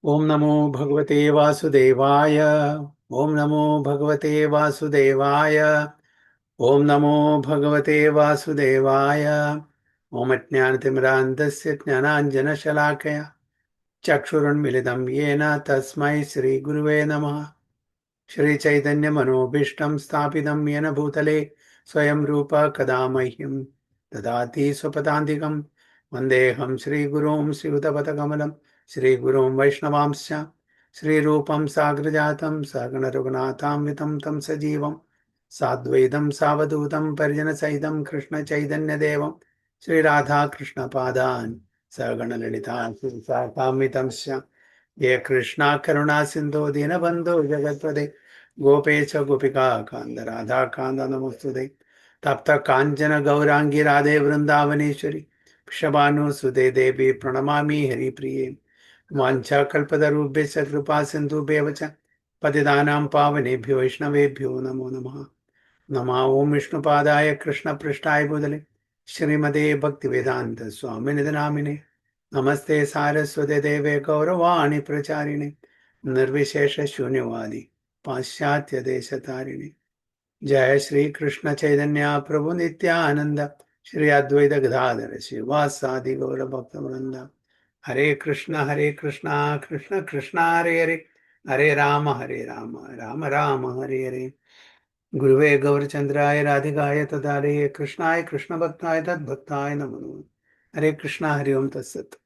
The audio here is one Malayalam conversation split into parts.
ओम नमो भगवते वासुदेवाय। ओम नमो भगवते वासुदेवाय। ओम नमो भगवते वासुदेवाय। ओम अज्ञानतिमिरान्धस्य ज्ञानाञ्जनशलाकया चक्षुरुन्मिलितं येन तस्मै श्रीगुरुवे नमः। श्रीचैतन्यमनोभीष्टं स्थापितं येन भूतले स्वयं रूप कदा मह्यं ददाति स्वपदान्तिकं। वन्देऽहं श्रीगुरुं श्रीयुतपथकमलं श्रीगुरुं वैष्णवांश्च श्रीरूपं साग्रजातं सहगणरघुनाथान्वितं तं सजीवं साद्वैतं सावधूतं परिजनसहितं कृष्णचैतन्यदेवं श्रीराधाकृष्णपादान् सहगणललिता श्रीसाकान्वितंश्च ये कृष्णा करुणा सिन्धो दीनबन्धो जगत्पदे गोपेश गोपिका कान्द राधा कान्द नमोस्तुते। तप्त काञ्चन गौरांगी राधे वृन्दावनेश्वरी वृषभानुसुते देवी प्रणमामि हरिप्रिये। वाञ्छाकल्पतरुभ्यश्च कृपा सिन्धुभ्येव च पतितानां पावनेभ्यो वैष्णवेभ्यो नमो नमः। नमः ओं विष्णुपादाय कृष्णपृष्ठाय भूतले श्रीमते भक्तिवेदान्त स्वामिनिधि नामिने नमस्ते सारस्वते देवे गौरवाणी प्रचारिणे निर्विशेष शून्यवादी पाश्चात्य देश तारिणे। जय श्री कृष्ण चैतन्य प्रभु नित्यानंद श्री अद्वैत गदाधर शिवासादि गौर भक्त वृंद। हरे कृष्ण कृष्ण कृष्ण हरे हरे हरे राम राम राम हरे हरे। गुरुवे गौरचंद्राय राधिकाय तदालये कृष्णाय कृष्ण भक्ताय तद्भक्ताय नमो नमः। हरे कृष्ण हरि ओम तत्सत्.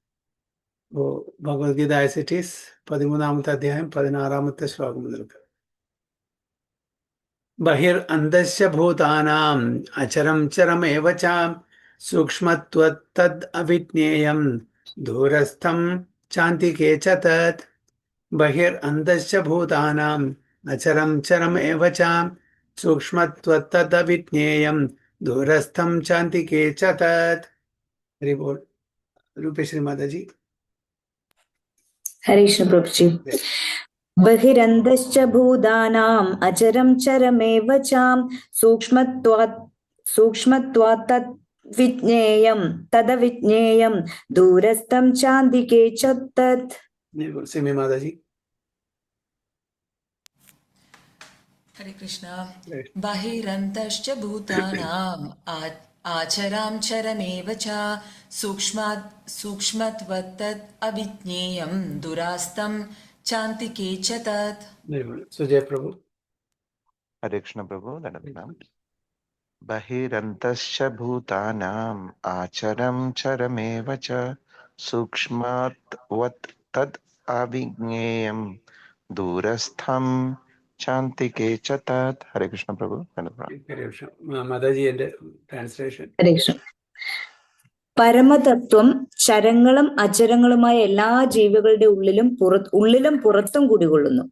ഭഗവത്ഗീത ആസ് ഇറ്റ് ഈസ് 13-ാമത്തെ അധ്യായം 16-ാമത്തെ ശ്ലോകം മുതൽക്ക്. ബഹിർ അന്തശ്ച ഭൂതാനാം അചരം ചരമേവ ച സൂക്ഷ്മത്വത്തദ് അവിജ്ഞേയം ദൂരസ്ഥം ചാന്തികേ ച തത്. ബഹിർ അന്തശ്ച ഭൂതാനാം അചരം ചരമേവ ച സൂക്ഷ്മത്വത്തദ് അവിജ്ഞേയം ദൂരസ്ഥം ചാന്തികേ ച തത്. ഹരി ബോൾ. രൂപേശ്വരി മാതാജി. हरे कृष्ण प्रभु जी। बहिरन्तश्च भूतानाम् अचरं चरमेव चां सूक्ष्मत्वात् तद् विज्ञेयं तदविज्ञेयं दूरस्थं चान्दिके च तत्. सिमी माताजी. हरे कृष्ण. बहिरन्तश्च भूतानाम् आचरां चरमेव च सूक्ष्मत्वत्तद् अविज्ञेयं दुरास्तं चान्तिके च तत्. सुजय प्रभु. हरे कृष्ण प्रभु. बहिरन्तश्च भूतानाम् आचरं चरमेव च सूक्ष्मत्वत् तद् अविज्ञेयं दूरस्थं चान्तिके च तत्. हरे कृष्ण प्रभु. മാതാജി എന്റെ ട്രാൻസ്ലേഷൻ. हरे कृष्ण. പരമതത്വം ചരങ്ങളും അചരങ്ങളുമായ എല്ലാ ജീവികളുടെ ഉള്ളിലും പുറത്തും കുടികൊള്ളുന്നു.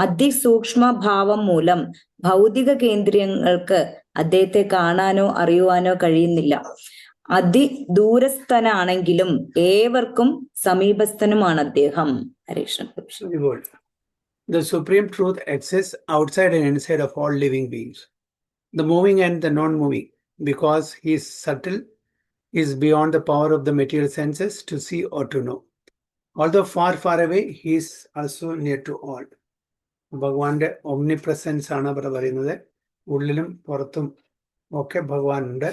അതിസൂക്ഷ്മ ഭാവം മൂലം ഭൗതിക കേന്ദ്രങ്ങൾക്ക് അദ്ദേഹത്തെ കാണാനോ അറിയുവാനോ കഴിയുന്നില്ല. അതിദൂരസ്ഥനാണെങ്കിലും ഏവർക്കും സമീപസ്ഥനുമാണ് അദ്ദേഹം. ഹരേ Krishna. The supreme truth exists outside and inside of all living beings, the moving and the non-moving, because he is subtle, is beyond the power of the material senses to see or to know. Although far, far away, he is also near to all. ഭഗവാന്റെ omnipresence ആണ് ഇവിടെ പറയുന്നത്. ഉള്ളിലും പുറത്തും ഒക്കെ ഭഗവാൻ ഉണ്ട്.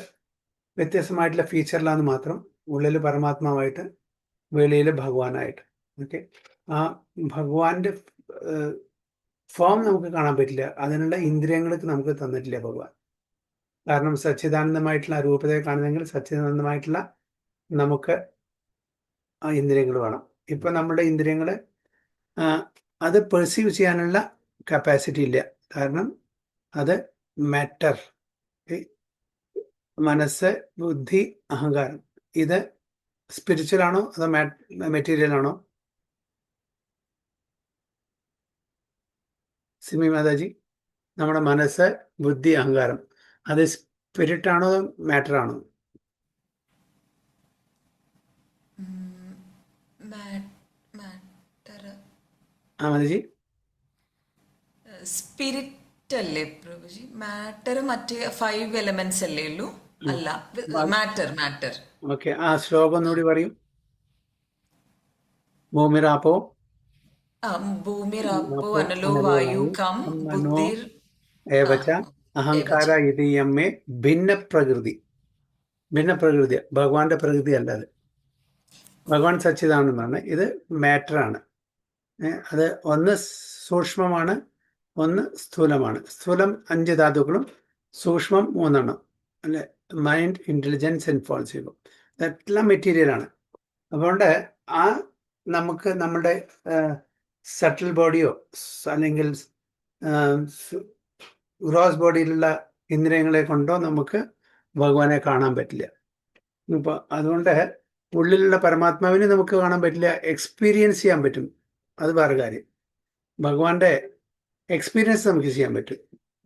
വ്യത്യസ്തമായിട്ടുള്ള ഫീച്ചറിലാണ് മാത്രം. ഉള്ളിൽ പരമാത്മാവായിട്ട്, വെളിയിൽ ഭഗവാനായിട്ട്. ഓക്കെ, ആ ഭഗവാന്റെ ഫോം നമുക്ക് കാണാൻ പറ്റില്ല. അതിനുള്ള ഇന്ദ്രിയങ്ങൾക്ക് നമുക്ക് തന്നിട്ടില്ല ഭഗവാൻ. കാരണം സച്ചിദാനന്ദമായിട്ടുള്ള രൂപതയെ കാണുന്നെങ്കിൽ സച്ചിദാനന്ദമായിട്ടുള്ള നമുക്ക് ആ ഇന്ദ്രിയങ്ങൾ വേണം. ഇപ്പൊ നമ്മുടെ ഇന്ദ്രിയങ്ങള് അത് പെർസീവ് ചെയ്യാനുള്ള കപ്പാസിറ്റി ഇല്ല. കാരണം അത് മാറ്റർ, മനസ്സ്, ബുദ്ധി, അഹങ്കാരം, ഇത് സ്പിരിച്വൽ ആണോ അതോ മെറ്റീരിയൽ ആണോ? സിമി മാതാജി, നമ്മുടെ മനസ്സ്, ബുദ്ധി, അഹങ്കാരം, അത് സ്പിരിറ്റ് ആണോ അതോ മാറ്റർ ആണോ? മാതാജി, സ്പിരിറ്റ് അല്ലേ പ്രഭുജി? മാറ്റർ മറ്റേ 5 എലമെന്റ്സ് അല്ലേ ഉള്ളൂ? അല്ല, മാറ്റർ. ഓക്കെ, ആ ശ്ലോകം ഒന്നുകൂടി പറയും. ഭൂമിരാപ്പോ ഭൂമിരാപ്പോ അപ്പോ അനലോ അനലോ വായു വായു കം മനോ ബുദ്ധിർ ഏവച അഹങ്കാര ഏവച. ഇത് എമ്മെ ഭിന്ന പ്രകൃതി. ഭിന്ന പ്രകൃതി ഭഗവാന്റെ പ്രകൃതി അല്ലാതെ. ഭഗവാൻ സച്ചിദാനന്ദമാണ്. ഇത് മാറ്ററാണ്. അത് ഒന്ന് സൂക്ഷ്മമാണ്, ഒന്ന് സ്ഥൂലമാണ്. സ്ഥൂലം 5 ധാതുക്കളും, സൂക്ഷ്മം 3 അല്ലെ. Mind, intelligence and false ego, ഇതെല്ലാം മെറ്റീരിയലാണ്. അതുകൊണ്ട് ആ നമുക്ക് നമ്മുടെ സട്ടിൽ ബോഡിയോ അല്ലെങ്കിൽ ഗ്രോസ് ബോഡിയിലുള്ള ഇന്ദ്രിയങ്ങളെ കൊണ്ടോ നമുക്ക് ഭഗവാനെ കാണാൻ പറ്റില്ല. ഇപ്പൊ അതുകൊണ്ട് ഉള്ളിലുള്ള പരമാത്മാവിനെ നമുക്ക് കാണാൻ പറ്റില്ല, എക്സ്പീരിയൻസ് ചെയ്യാൻ പറ്റും, അത് വേറെ കാര്യം. ഭഗവാന്റെ എക്സ്പീരിയൻസ് നമുക്ക് ചെയ്യാൻ പറ്റും,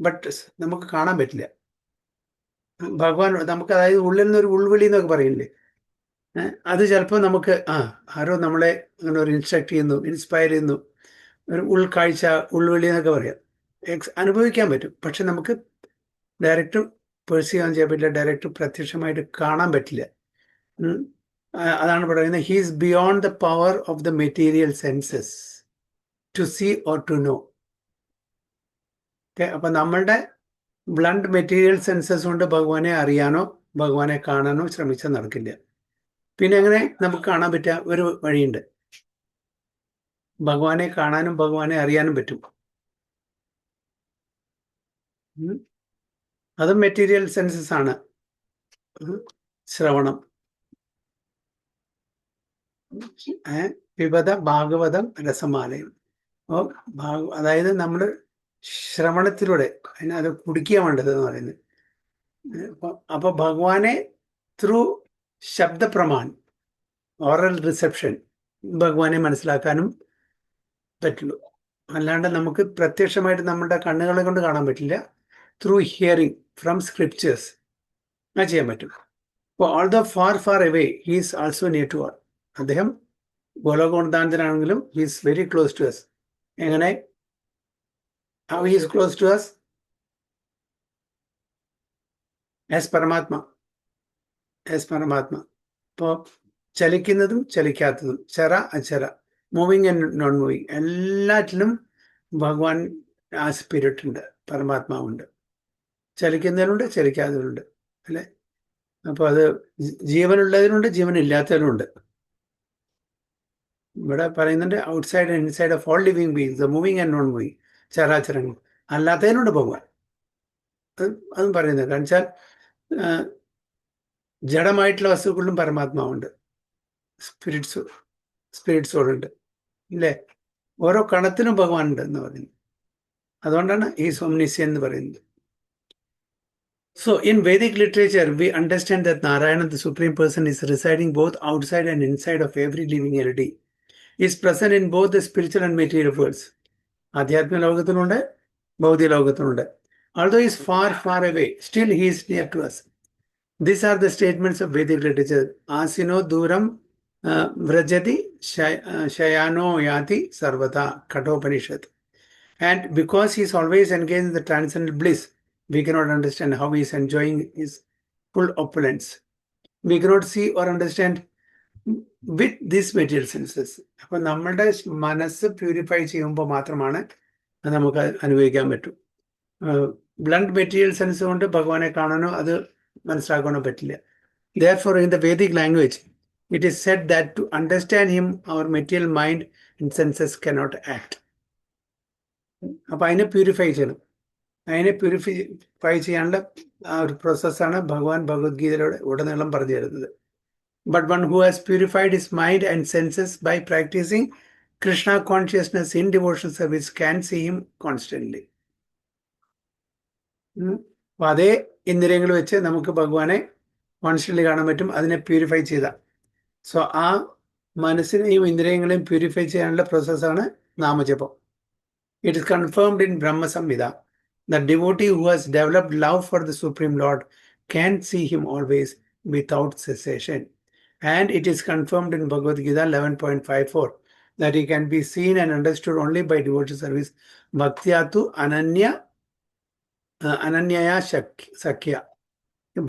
ബട്ട് നമുക്ക് കാണാൻ പറ്റില്ല ഭഗവാൻ. നമുക്ക് അതായത് ഉള്ളിൽ നിന്ന് ഒരു ഉൾവിളി എന്നൊക്കെ പറയില്ലേ, അത് ചിലപ്പോൾ നമുക്ക് ആരോ നമ്മളെ അങ്ങനെ ഒരു ഇൻസ്ട്രക്ട് ചെയ്യുന്നു, ഇൻസ്പയർ ചെയ്യുന്നു, ഒരു ഉൾക്കാഴ്ച, ഉൾവിളി എന്നൊക്കെ പറയാം, അനുഭവിക്കാൻ പറ്റും. പക്ഷെ നമുക്ക് ഡയറക്റ്റ് പെർസീവ് ചെയ്യാൻ പറ്റില്ല, ഡയറക്റ്റ് പ്രത്യക്ഷമായിട്ട് കാണാൻ പറ്റില്ല. അതാണ് പറയുന്നത്, he's beyond the power of the material senses to see or to know. അപ്പൊ നമ്മളുടെ ബ്ലണ്ട് മെറ്റീരിയൽ സെൻസസ് കൊണ്ട് ഭഗവാനെ അറിയാനോ ഭഗവാനെ കാണാനോ ശ്രമിച്ചാൽ നടക്കില്ല. പിന്നെ എങ്ങനെ നമുക്ക് കാണാൻ പറ്റുക? ഒരു വഴിയുണ്ട്, ഭഗവാനെ കാണാനും ഭഗവാനെ അറിയാനും പറ്റും. അതും മെറ്റീരിയൽ സെൻസസ് ആണ്. ശ്രവണം, വിപദ ഭാഗവതം രസമാലയം. അപ്പോൾ അതായത് നമ്മൾ ശ്രവണത്തിലൂടെ അത് കുടിക്കുക വേണ്ടത് എന്ന് പറയുന്നത്. അപ്പൊ ഭഗവാനെ ത്രൂ ശബ്ദപ്രമാൺ, ഓറൽ റിസെപ്ഷൻ, ഭഗവാനെ മനസ്സിലാക്കാനും പറ്റുള്ളൂ. അല്ലാണ്ട് നമുക്ക് പ്രത്യക്ഷമായിട്ട് നമ്മുടെ കണ്ണുകളെ കൊണ്ട് കാണാൻ പറ്റില്ല. ത്രൂ ഹിയറിംഗ് ഫ്രം സ്ക്രിപ്റ്റേഴ്സ് അത് ചെയ്യാൻ പറ്റും. അപ്പോൾ although far far away he's also near to our. അദ്ദേഹം ഗോലോകോണ്ടാന്തനാണെങ്കിലും he's very close to us. എങ്ങനെ? How he's close to us? As Paramatma, as Paramatma. ഇപ്പോൾ ചലിക്കുന്നതും ചലിക്കാത്തതും, ചര അചര, മൂവിങ് ആൻഡ് നോൺ മൂവിങ്, എല്ലാറ്റിലും ഭഗവാൻ ആ സ്പിരിറ്റ് ഉണ്ട്, പരമാത്മാവുണ്ട്. ചലിക്കുന്നതിലുണ്ട്, ചലിക്കാത്തതിലുണ്ട്, അല്ലെ. അപ്പോൾ അത് ജീവനുള്ളതിനുണ്ട്, ജീവനില്ലാത്തതിനുണ്ട്. ഇവിടെ പറയുന്നുണ്ട് outside and inside of all living beings, the moving and non moving, ചരാചരങ്ങൾ. അല്ലാത്തതിനുണ്ട് ഭഗവാൻ. അതും പറയുന്നത് കാരണം വെച്ചാൽ ജഡമായിട്ടുള്ള വസ്തുക്കളിലും പരമാത്മാവുണ്ട്, സ്പിരിറ്റ്സോടുണ്ട്, ഇല്ലേ. ഓരോ കണത്തിലും ഭഗവാൻ ഉണ്ട് എന്ന് പറയുന്നത്. അതുകൊണ്ടാണ് ഈ സോംനിസ്യൻ എന്ന് പറയുന്നത്. So in Vedic literature, we understand that Narayana, the Supreme Person, is residing both outside and inside of every living entity. He is present in both the spiritual and material worlds. Adhyatma logathilunde, bhaudhiya logathilunde. Although he is far, far away, still he is near to us. These are the statements of Vedic literature. Asino duram vrajati shayano yati sarvata, Kathopanishad. And because he is always engaged in the transcendental bliss, we cannot understand how he is enjoying his full opulence. We cannot see or understand with these material senses. അപ്പോൾ നമ്മളുടെ മനസ്സ് പ്യൂരിഫൈ ചെയ്യുമ്പോൾ മാത്രമാണ് അത് നമുക്ക് അനുഭവിക്കാൻ പറ്റും. ബ്ലണ്ട് മെറ്റീരിയൽ സെൻസ് കൊണ്ട് ഭഗവാനെ കാണാനോ അത് മനസ്സിലാക്കാനോ പറ്റില്ല. Therefore, in the Vedic language, it is said that to understand him, our material mind and senses cannot act. അപ്പൊ അതിനെ പ്യൂരിഫൈ ചെയ്യണം. അതിനെ പ്യൂരിഫൈ ചെയ്യാനുള്ള ആ ഒരു പ്രോസസ്സാണ് ഭഗവാൻ ഭഗവത്ഗീതയിലൂടെ ഉടനീളം പറഞ്ഞു തരുന്നത്. But one who has purified his mind and senses by practicing Krishna consciousness in devotional service can see him constantly. അപ്പൊ അതേ ഇന്ദ്രിയങ്ങൾ വെച്ച് നമുക്ക് ഭഗവാനെ കോൺസ്റ്റന്റ്ലി കാണാൻ പറ്റും, അതിനെ പ്യൂരിഫൈ ചെയ്ത. സോ ആ മനസ്സിനെയും ഇന്ദ്രിയങ്ങളെയും പ്യൂരിഫൈ ചെയ്യാനുള്ള പ്രോസസ്സാണ് നാമജപം. It is confirmed in Brahma Samhita. The devotee who has developed love for the Supreme Lord can see him always without cessation. And it is confirmed in Bhagavad Gita 11.54 that he can be seen and understood only by devotional service. Bhaktyatu ananyaya sakya.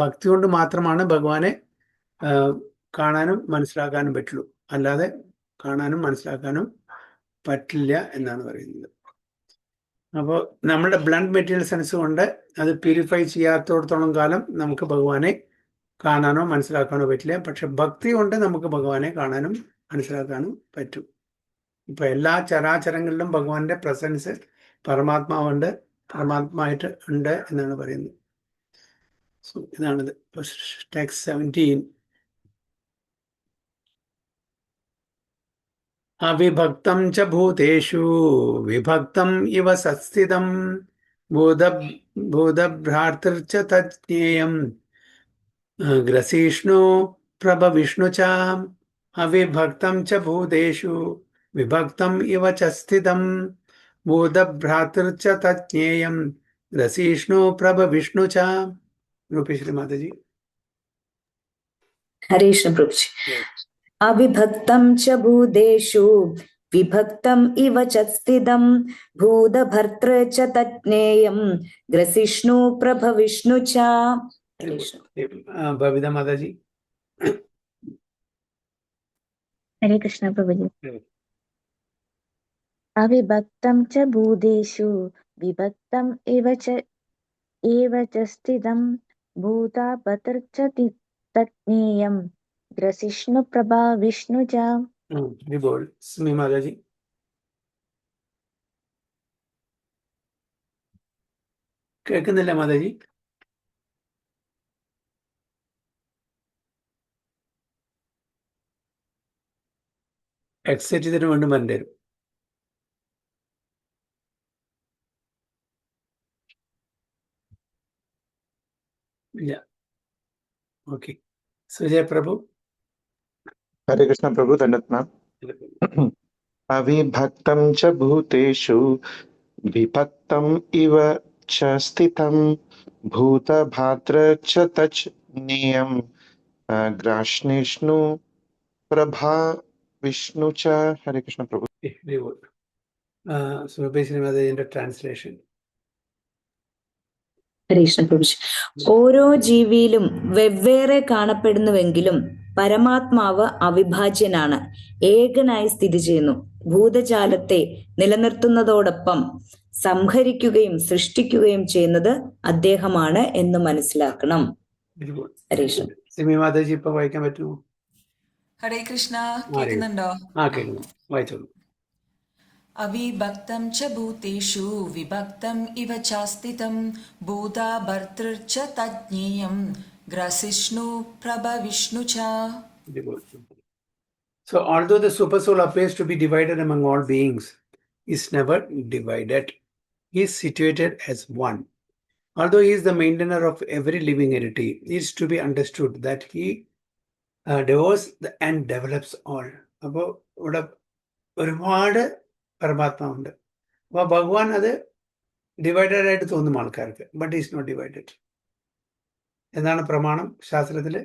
ഭക്തി കൊണ്ട് മാത്രമാണ് ഭഗവാനെ കാണാനും മനസ്സിലാക്കാനും പറ്റുള്ളൂ. അല്ലാതെ കാണാനും മനസ്സിലാക്കാനും പറ്റില്ല എന്നാണ് പറയുന്നത്. അപ്പോൾ നമ്മുടെ ബ്ലണ്ട് മെറ്റീരിയൽ സെൻസ് കൊണ്ട് അത് പ്യൂരിഫൈ ചെയ്യാത്തോടത്തോളം കാലം നമുക്ക് ഭഗവാനെ കാണാനോ മനസ്സിലാക്കാനോ പറ്റില്ല. പക്ഷെ ഭക്തി കൊണ്ട് നമുക്ക് ഭഗവാനെ കാണാനും മനസ്സിലാക്കാനും പറ്റും. ഇപ്പൊ എല്ലാ ചരാചരങ്ങളിലും ഭഗവാന്റെ പ്രസൻസ് പരമാത്മാവുണ്ട്, പരമാത്മായിട്ട് ഉണ്ട് എന്നാണ് പറയുന്നത്. സോ ഇതാണിത്. ടെക്സ്റ്റ് 17. അവിഭക്തം ച ഭൂതേഷു വിഭക്തം ഇവ സത്സ്ഥിതം ഭൂതഭ്രാതൃച്ച തജ്ഞേയം ഗ്രസീഷ്ണു പ്രഭവിഷ്ണു ച. അവിഭക്തം ച ഭൂതേഷു വിഭക്തം ഇവ ച സ്ഥിതം ഭൂതഭ്രാതൃച്ച തജ്ഞേയം ഗ്രസീഷ്ണു പ്രഭവിഷ്ണു ച. രൂപേശ്വരി മാതാജി. ഹരേ കൃഷ്ണ പ്രഭുജി. അവിഭക്തം ച ഭൂതേഷു വിഭക്തം ഇവ ച സ്ഥിതം ഭൂതഭർതൃ ച തജ്ഞേയം ഗ്രസിഷ്ണു പ്രഭവിഷ്ണു ച. ബബിത മാതാജി. ഹരേ കൃഷ്ണ പ്രഭുജി. അവിഭക്തം ച ഭൂതേഷു വിഭക്തം ഇവ ച സ്ഥിതം ഭൂതഭർതൃ ച തജ്ഞേയം ഗ്രസിഷ്ണു പ്രഭവിഷ്ണു ച. സ്മി മാതാജി. കേൾക്കുന്നില്ല മാതാജി? എക്സൈറ്റ് ചെയ്തിട്ട് വീണ്ടും വരേണ്ടി വരും. ഇല്ല. ഓക്കെ. സുജയ പ്രഭു. ഹരേ കൃഷ്ണ പ്രഭു. ധന്യവാദ. അവിഭക്തം ച ഭൂതേഷു വിഭക്തം ഇവ ച സ്ഥിതം ഭൂതഭർതൃ ച തജ്ഞേയം ഗ്രാഷ്ണിഷ്ണു പ്രഭവിഷ്ണു ച. ഹരേ കൃഷ്ണ പ്രഭു. സുരഭേശ്വരി മാതാജിന്റെ ട്രാൻസ്ലേഷൻ. ഹരേ കൃഷ്ണ പ്രഭുജി. ഓരോ ജീവിയിലും വെവ്വേറെ കാണപ്പെടുന്നുവെങ്കിലും പരമാത്മാവ് അവിഭാജ്യനാണ്, ഏകനായി സ്ഥിതി ചെയ്യുന്നു. ഭൂതജാലത്തെ നിലനിർത്തുന്നതോടൊപ്പം സംഹരിക്കുകയും സൃഷ്ടിക്കുകയും ചെയ്യുന്നത് അദ്ദേഹമാണ് എന്ന് മനസ്സിലാക്കണം. ഹരേ കൃഷ്ണ. സിമി മാതാജി ഇപ്പൊ വായിക്കാൻ പറ്റുമോ? ഹരേ കൃഷ്ണ. കേൾക്കുന്നുണ്ടോ? കേൾക്കുന്നു. വായിച്ചോളൂ. അവിഭക്തം ച ഭൂതേഷു വിഭക്തം ഇവ ച സ്ഥിതം ഭൂതഭർതൃ ച തജ്ഞേയം ഗ്രസിഷ്ണു പ്രഭവിഷ്ണു ച. So although the super soul appears to be divided among all beings, he is never divided. He is situated as one. Although he is the maintainer of every living entity, it is to be understood that he devours and develops all. അപ്പോൾ ഇവിടെ ഒരുപാട് പരമാത്മാവുണ്ട്. അപ്പോൾ ഭഗവാൻ അത് ഡിവൈഡഡ് ആയിട്ട് തോന്നും ആൾക്കാർക്ക്. But is not divided. എന്താണ് പ്രമാണം ശാസ്ത്രത്തില്?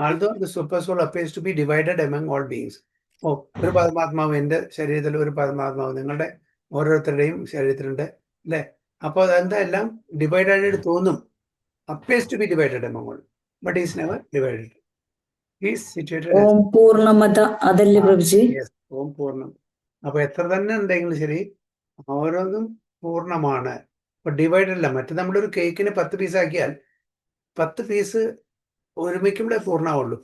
Although the super soul appears to be divided among all beings. ഒരു പരമാത്മാവ് എൻ്റെ ശരീരത്തിൽ, ഒരു പരമാത്മാവ് നിങ്ങളുടെ ഓരോരുത്തരുടെയും ശരീരത്തിലുണ്ട് അല്ലേ? അപ്പോൾ അതെന്താ എല്ലാം ഡിവൈഡഡ് ആയിട്ട് തോന്നും. appears to be divided among all, but he is never divided. He is situated as ഓം പൂർണ്ണമത അതല്ലേ പ്രഭുജി? yes, ഓം പൂർണ്ണം. അപ്പൊ എത്ര തന്നെ ഉണ്ടെങ്കിലും ശരി, ഓരോന്നും പൂർണ്ണമാണ്. അപ്പൊ ഡിവൈഡ് അല്ല. മറ്റേ നമ്മളൊരു കേക്കിന് 10 പീസ് ആക്കിയാൽ 10 പീസ് ഒരുമിക്കുമ്പോഴേ പൂർണ്ണമാവുള്ളൂ.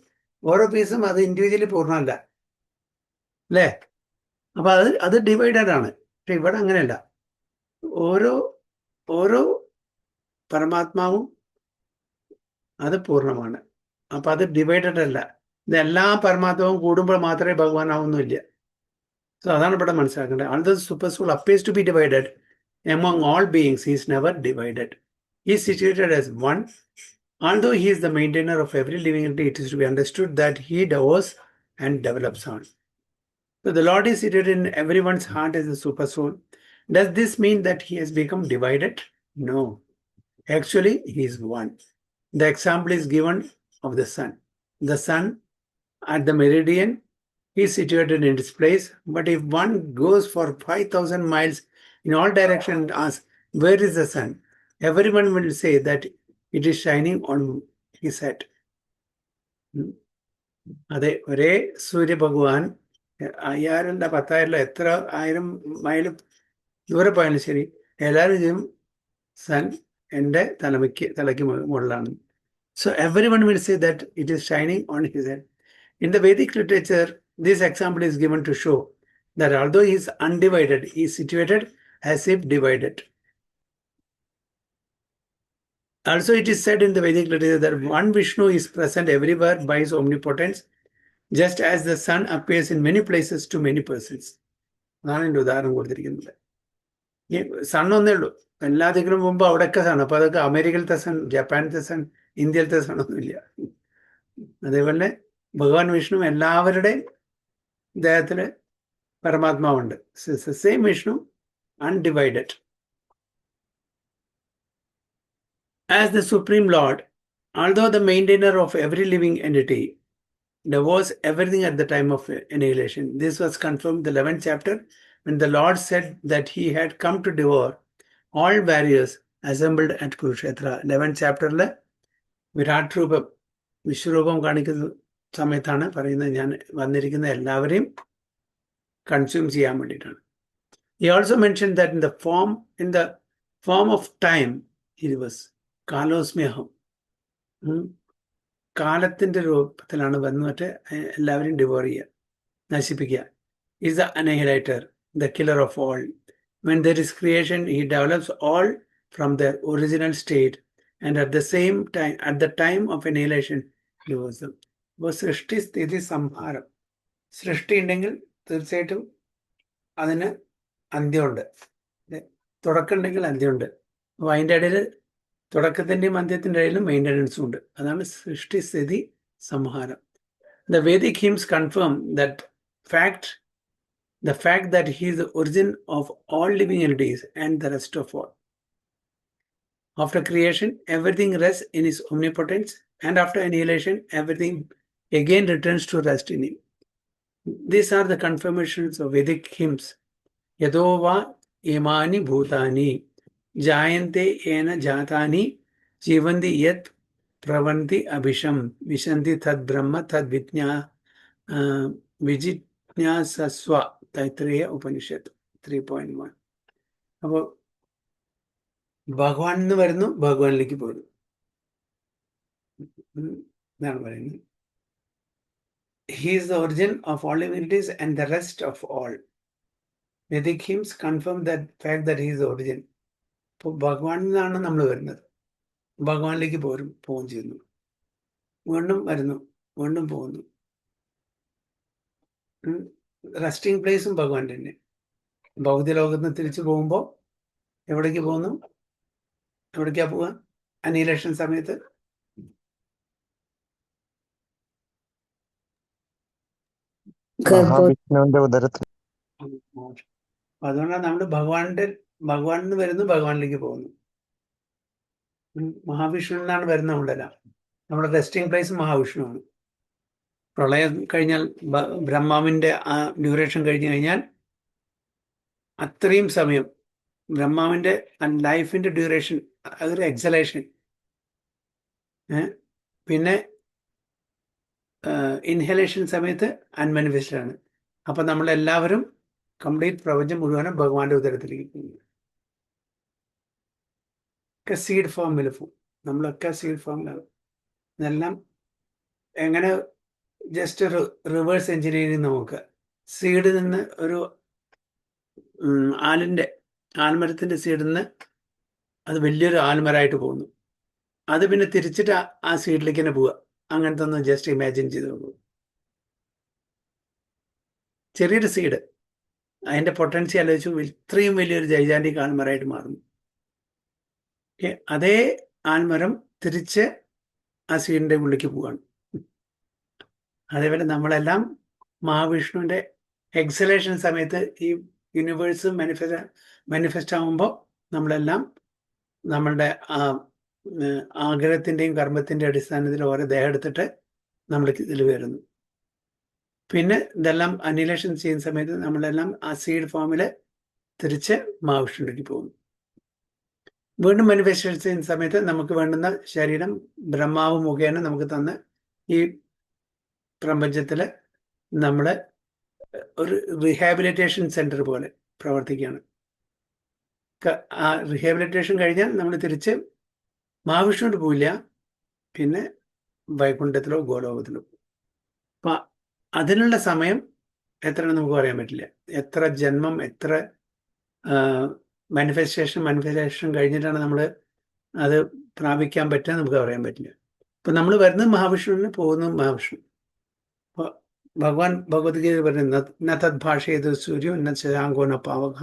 ഓരോ പീസും അത് ഇൻഡിവിജ്വലി പൂർണ്ണമല്ല അല്ലേ? അപ്പൊ അത് ഡിവൈഡഡ് ആണ്. പക്ഷെ ഇവിടെ അങ്ങനെയല്ല. ഓരോ പരമാത്മാവും അത് പൂർണ്ണമാണ്. അപ്പൊ അത് ഡിവൈഡഡ് അല്ല. ഇതെല്ലാ പരമാത്മാവും കൂടുമ്പോൾ മാത്രമേ ഭഗവാൻ ആവുന്നില്ല. സോ അതാണ് ഇവിടെ മനസ്സിലാക്കേണ്ടത്. although the super soul appears to be divided among all beings, he is never divided. He is situated as one. Although he is the maintainer of every living entity, it is to be understood that he devours and develops all. So the Lord is seated in everyone's heart as the super soul. Does this mean that he has become divided? No. Actually, he is one. The example is given of the sun. The sun at the meridian is situated in its place, but if one goes for 5,000 miles in all directions and asks, where is the sun? Everyone will say that it is shining on his head. അതെ, ഒരേ സൂര്യഭഗവാൻ 5000 10,000 എത്ര 1000 മൈൽ ദൂരെ പോയാലും ശരി, എല്ലാവരും ചെയ്യും സൺ എൻ്റെ തലയ്ക്ക് മുകളിലാണ്. So everyone will say that it is shining on his head. In the Vedic literature, this example is given to show that although he is undivided, he is situated as if divided. Also, it is said in the Vedic literature that one Vishnu is present everywhere by his omnipotence, just as the sun appears in many places to many persons. അതാണ് എൻ്റെ ഉദാഹരണം കൊടുത്തിരിക്കുന്നത്. ഈ സൺ ഒന്നേ ഉള്ളൂ, എല്ലാത്തിനും മുമ്പ് അവിടെയൊക്കെ സൺ. അപ്പോൾ അതൊക്കെ അമേരിക്കയിലത്തെ സൺ, ജപ്പാനിലത്തെ സൺ, ഇന്ത്യയിലത്തെ സണ്ണൊന്നുമില്ല. അതേപോലെ ഭഗവാൻ വിഷ്ണു എല്ലാവരുടെയും ദേഹത്തില് പരമാത്മാവുണ്ട്. Same Vishnu, undivided. As the Supreme Lord, although the maintainer of every living entity, devours everything at the time of annihilation. This was confirmed in the 11th chapter when the Lord said that he had come to devour all warriors assembled at Kurukshetra. 11th chapter Virat രൂപം, വിശ്വരൂപം കാണിക്കുന്ന സമയത്താണ് പറയുന്നത്, ഞാൻ വന്നിരിക്കുന്ന എല്ലാവരെയും കൺസ്യൂം ചെയ്യാൻ വേണ്ടിയിട്ടാണ്. He also mentioned that in the form of time, he was കാലോസ്മ്യഹം, കാലത്തിന്റെ രൂപത്തിലാണ് വന്നിട്ട് എല്ലാവരെയും ഡിവോർ ചെയ്യുക, നശിപ്പിക്കുക. Is the annihilator, the killer of all. When there is creation, he develops all from their original state, and at the time of annihilation, devours them. അപ്പോൾ സൃഷ്ടി സ്ഥിതി സംഹാരം. സൃഷ്ടി ഉണ്ടെങ്കിൽ തീർച്ചയായിട്ടും അതിന് അന്ത്യമുണ്ട്, തുടക്കം ഉണ്ടെങ്കിൽ അന്ത്യമുണ്ട്. അപ്പോൾ അതിൻ്റെ ഇടയിൽ തുടക്കത്തിൻ്റെയും അന്ത്യത്തിൻ്റെ ഇടയിലും മെയിൻ്റനൻസും ഉണ്ട്. അതാണ് സൃഷ്ടി സ്ഥിതി സംഹാരം. The Vedic hymns confirm that the fact that he is the origin of all living entities and the rest of all. After creation, everything rests in his omnipotence, and after annihilation, everything again returns to rest in him. These are the confirmations of Vedic hymns. Yadova imani bhutani jayante ena jatani jivanti yat pravanti abhisham vishanti tad brahma tad vijitnyasasva. Taittiriya Upanishad 3.1. അപ്പോൾ ഭഗവാൻ എന്ന് വരുന്നു, ഭഗവാനിലേക്ക് പോകുന്നു എന്നാണ് പറയുന്നത്. He is the origin of all divinities and the rest of all. Vedic hymns confirm that fact that he is the origin. ഇപ്പോൾ ഭഗവാനിൽ നിന്നാണ് നമ്മൾ വരുന്നത്, ഭഗവാനിലേക്ക് പോവുകയും ചെയ്യുന്നു, വീണ്ടും വരുന്നു, വീണ്ടും പോകുന്നു. റെസ്റ്റിംഗ് പ്ലേസും ഭഗവാൻ തന്നെ. ഭൗതിക ലോകത്ത് നിന്ന് തിരിച്ചു പോകുമ്പോൾ എവിടേക്ക് പോകുന്നു? എവിടേക്കാ പോവുക? അനിലേഷൻ സമയത്ത് മഹാവിഷ്ണുവിന്റെ ഉദരത്തിൽ. അതുകൊണ്ടാണ് നമ്മൾ ഭഗവാനിൽ നിന്ന് വരുന്നു, ഭഗവാനിലേക്ക് പോകുന്നു. മഹാവിഷ്ണു എന്നാണ് വരുന്നത്. നമ്മുടെ റെസ്റ്റിംഗ് പ്ലേസ് മഹാവിഷ്ണുവാണ്. പ്രളയം കഴിഞ്ഞാൽ ബ്രഹ്മാവിൻ്റെ ആ ഡ്യൂറേഷൻ കഴിഞ്ഞു കഴിഞ്ഞാൽ അത്രയും സമയം ബ്രഹ്മാവിൻ്റെ ലൈഫിൻ്റെ ഡ്യൂറേഷൻ, അതൊരു എക്സലേഷൻ. പിന്നെ ഇൻഹലേഷൻ സമയത്ത് അൺമാനിഫെസ്റ്റഡ് ആണ്. അപ്പം നമ്മളെല്ലാവരും കംപ്ലീറ്റ് പ്രപഞ്ചം മുഴുവനും ഭഗവാന്റെ ഉദരത്തിലേക്ക് പോകുന്നു. ഒക്കെ സീഡ് ഫോമിൽ പോകും, നമ്മളൊക്കെ സീഡ് ഫോമിലാണ്. ഇതെല്ലാം എങ്ങനെ ജസ്റ്റ് ഒരു റിവേഴ്സ് എഞ്ചിനീയറിംഗ് നോക്കുക. സീഡിൽ നിന്ന് ഒരു ആൽമരത്തിൻ്റെ സീഡിൽ നിന്ന് അത് വലിയൊരു ആൽമരമായിട്ട് പോകുന്നു. അത് പിന്നെ തിരിച്ചിട്ട് ആ സീഡിലേക്ക് തന്നെ പോവുക. അങ്ങനത്തെ ഒന്ന് ജസ്റ്റ് ഇമാജിൻ ചെയ്ത് നോക്കൂ. ചെറിയൊരു സീഡ്, അതിൻ്റെ പൊട്ടൻഷ്യൽ ആലോചിച്ചു ഇത്രയും വലിയൊരു ജൈജാന്റിക് ആൽമരമായിട്ട് മാറുന്നു. അതേ ആൽമരം തിരിച്ച് ആ സീഡിൻ്റെ ഉള്ളിലേക്ക് പോവുകയാണ്. അതേപോലെ നമ്മളെല്ലാം മഹാവിഷ്ണുവിൻ്റെ എക്സലേഷൻ സമയത്ത് ഈ യൂണിവേഴ്സ് മാനിഫെസ്റ്റ് ആകുമ്പോൾ നമ്മളെല്ലാം നമ്മളുടെ ആഗ്രഹത്തിൻ്റെയും കർമ്മത്തിൻ്റെ അടിസ്ഥാനത്തിൽ ഓരോ ദേഹം എടുത്തിട്ട് നമ്മൾ ഇതിൽ വരുന്നു. പിന്നെ ഇതെല്ലാം അനിലേഷൻ ചെയ്യുന്ന സമയത്ത് നമ്മളെല്ലാം ആ സീഡ് ഫോമിൽ തിരിച്ച് മഹാവിഷ്ണുവിലേക്ക് പോകുന്നു. വീണ്ടും മാനിഫെസ്റ്റേഷൻ ചെയ്യുന്ന സമയത്ത് നമുക്ക് വേണ്ടുന്ന ശരീരം ബ്രഹ്മാവ് മുഖേന നമുക്ക് തന്ന് ഈ പ്രപഞ്ചത്തില് നമ്മള് ഒരു റീഹാബിലിറ്റേഷൻ സെന്റർ പോലെ പ്രവർത്തിക്കുകയാണ്. ആ റീഹാബിലിറ്റേഷൻ കഴിഞ്ഞാൽ നമ്മൾ തിരിച്ച് മഹാവിഷ്ണുവിന്റെ പോയില്ല, പിന്നെ വൈകുണ്ഠത്തിലോ ഗോലോകത്തിലോ. അപ്പൊ അതിനുള്ള സമയം എത്രയാണെന്ന് നമുക്ക് പറയാൻ പറ്റില്ല. എത്ര ജന്മം, എത്ര മാനിഫെസ്റ്റേഷൻ കഴിഞ്ഞിട്ടാണ് നമ്മൾ അത് പ്രാപിക്കാൻ പറ്റുക നമുക്ക് പറയാൻ പറ്റില്ല. ഇപ്പൊ നമ്മൾ വരുന്നത് മഹാവിഷ്ണുവിന്, പോകുന്നത് മഹാവിഷ്ണു. അപ്പൊ ഭഗവാൻ ഭഗവത്ഗീത പറയുന്നത് തദ് ഭാഷയത് സൂര്യോ ന ശശാങ്കോ ന പാവക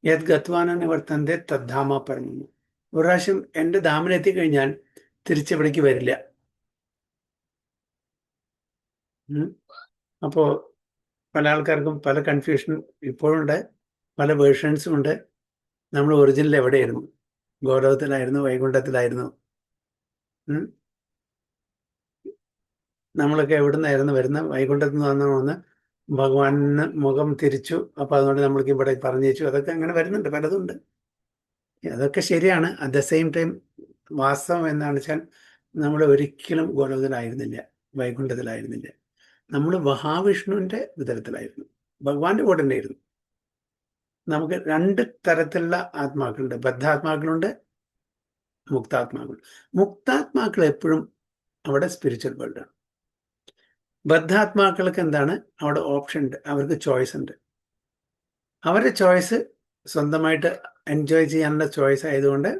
യത് ഗത്വാന നിവർത്തന്റെ തദ്ധാമ പറഞ്ഞു. ഒരു പ്രാവശ്യം എൻ്റെ ധാമിലെത്തിക്കഴിഞ്ഞാൽ തിരിച്ചെവിടേക്ക് വരില്ല. അപ്പോ പല ആൾക്കാർക്കും പല കൺഫ്യൂഷൻ ഇപ്പോഴുണ്ട്, പല വേർഷൻസും ഉണ്ട്. നമ്മൾ ഒറിജിനൽ എവിടെയായിരുന്നു? ഗോലോകത്തിലായിരുന്നു, വൈകുണ്ഠത്തിലായിരുന്നു? നമ്മളൊക്കെ എവിടെ നിന്നായിരുന്നു വരുന്നത്? വൈകുണ്ഠത്തിൽ നിന്ന് വന്ന് ഭഗവാന് മുഖം തിരിച്ചു, അപ്പൊ അതുകൊണ്ട് നമ്മൾക്ക് ഇവിടെ പറഞ്ഞു വെച്ചു. അതൊക്കെ അങ്ങനെ വരുന്നുണ്ട്, പലതുണ്ട്. അതൊക്കെ ശരിയാണ്. അറ്റ് ദ സെയിം ടൈം വാസ്തവം എന്താണെന്ന് വെച്ചാൽ നമ്മൾ ഒരിക്കലും ഗോലോകത്തിലായിരുന്നില്ല, വൈകുണ്ഠത്തിലായിരുന്നില്ല. നമ്മൾ മഹാവിഷ്ണുവിന്റെ വിതരത്തിലായിരുന്നു, ഭഗവാന്റെ കൂടെ തന്നെയായിരുന്നു. നമുക്ക് രണ്ട് തരത്തിലുള്ള ആത്മാക്കളുണ്ട്. ബദ്ധാത്മാക്കളുണ്ട്, മുക്താത്മാക്കൾ. മുക്താത്മാക്കൾ എപ്പോഴും അവിടെ സ്പിരിച്വൽ വേൾഡാണ്. ബദ്ധാത്മാക്കൾക്ക് എന്താണ്? അവിടെ ഓപ്ഷൻ ഉണ്ട്, അവർക്ക് ചോയ്സ് ഉണ്ട്. അവരുടെ ചോയ്സ് സ്വന്തമായിട്ട് എൻജോയ് ചെയ്യാനുള്ള ചോയ്സ് ആയതുകൊണ്ട്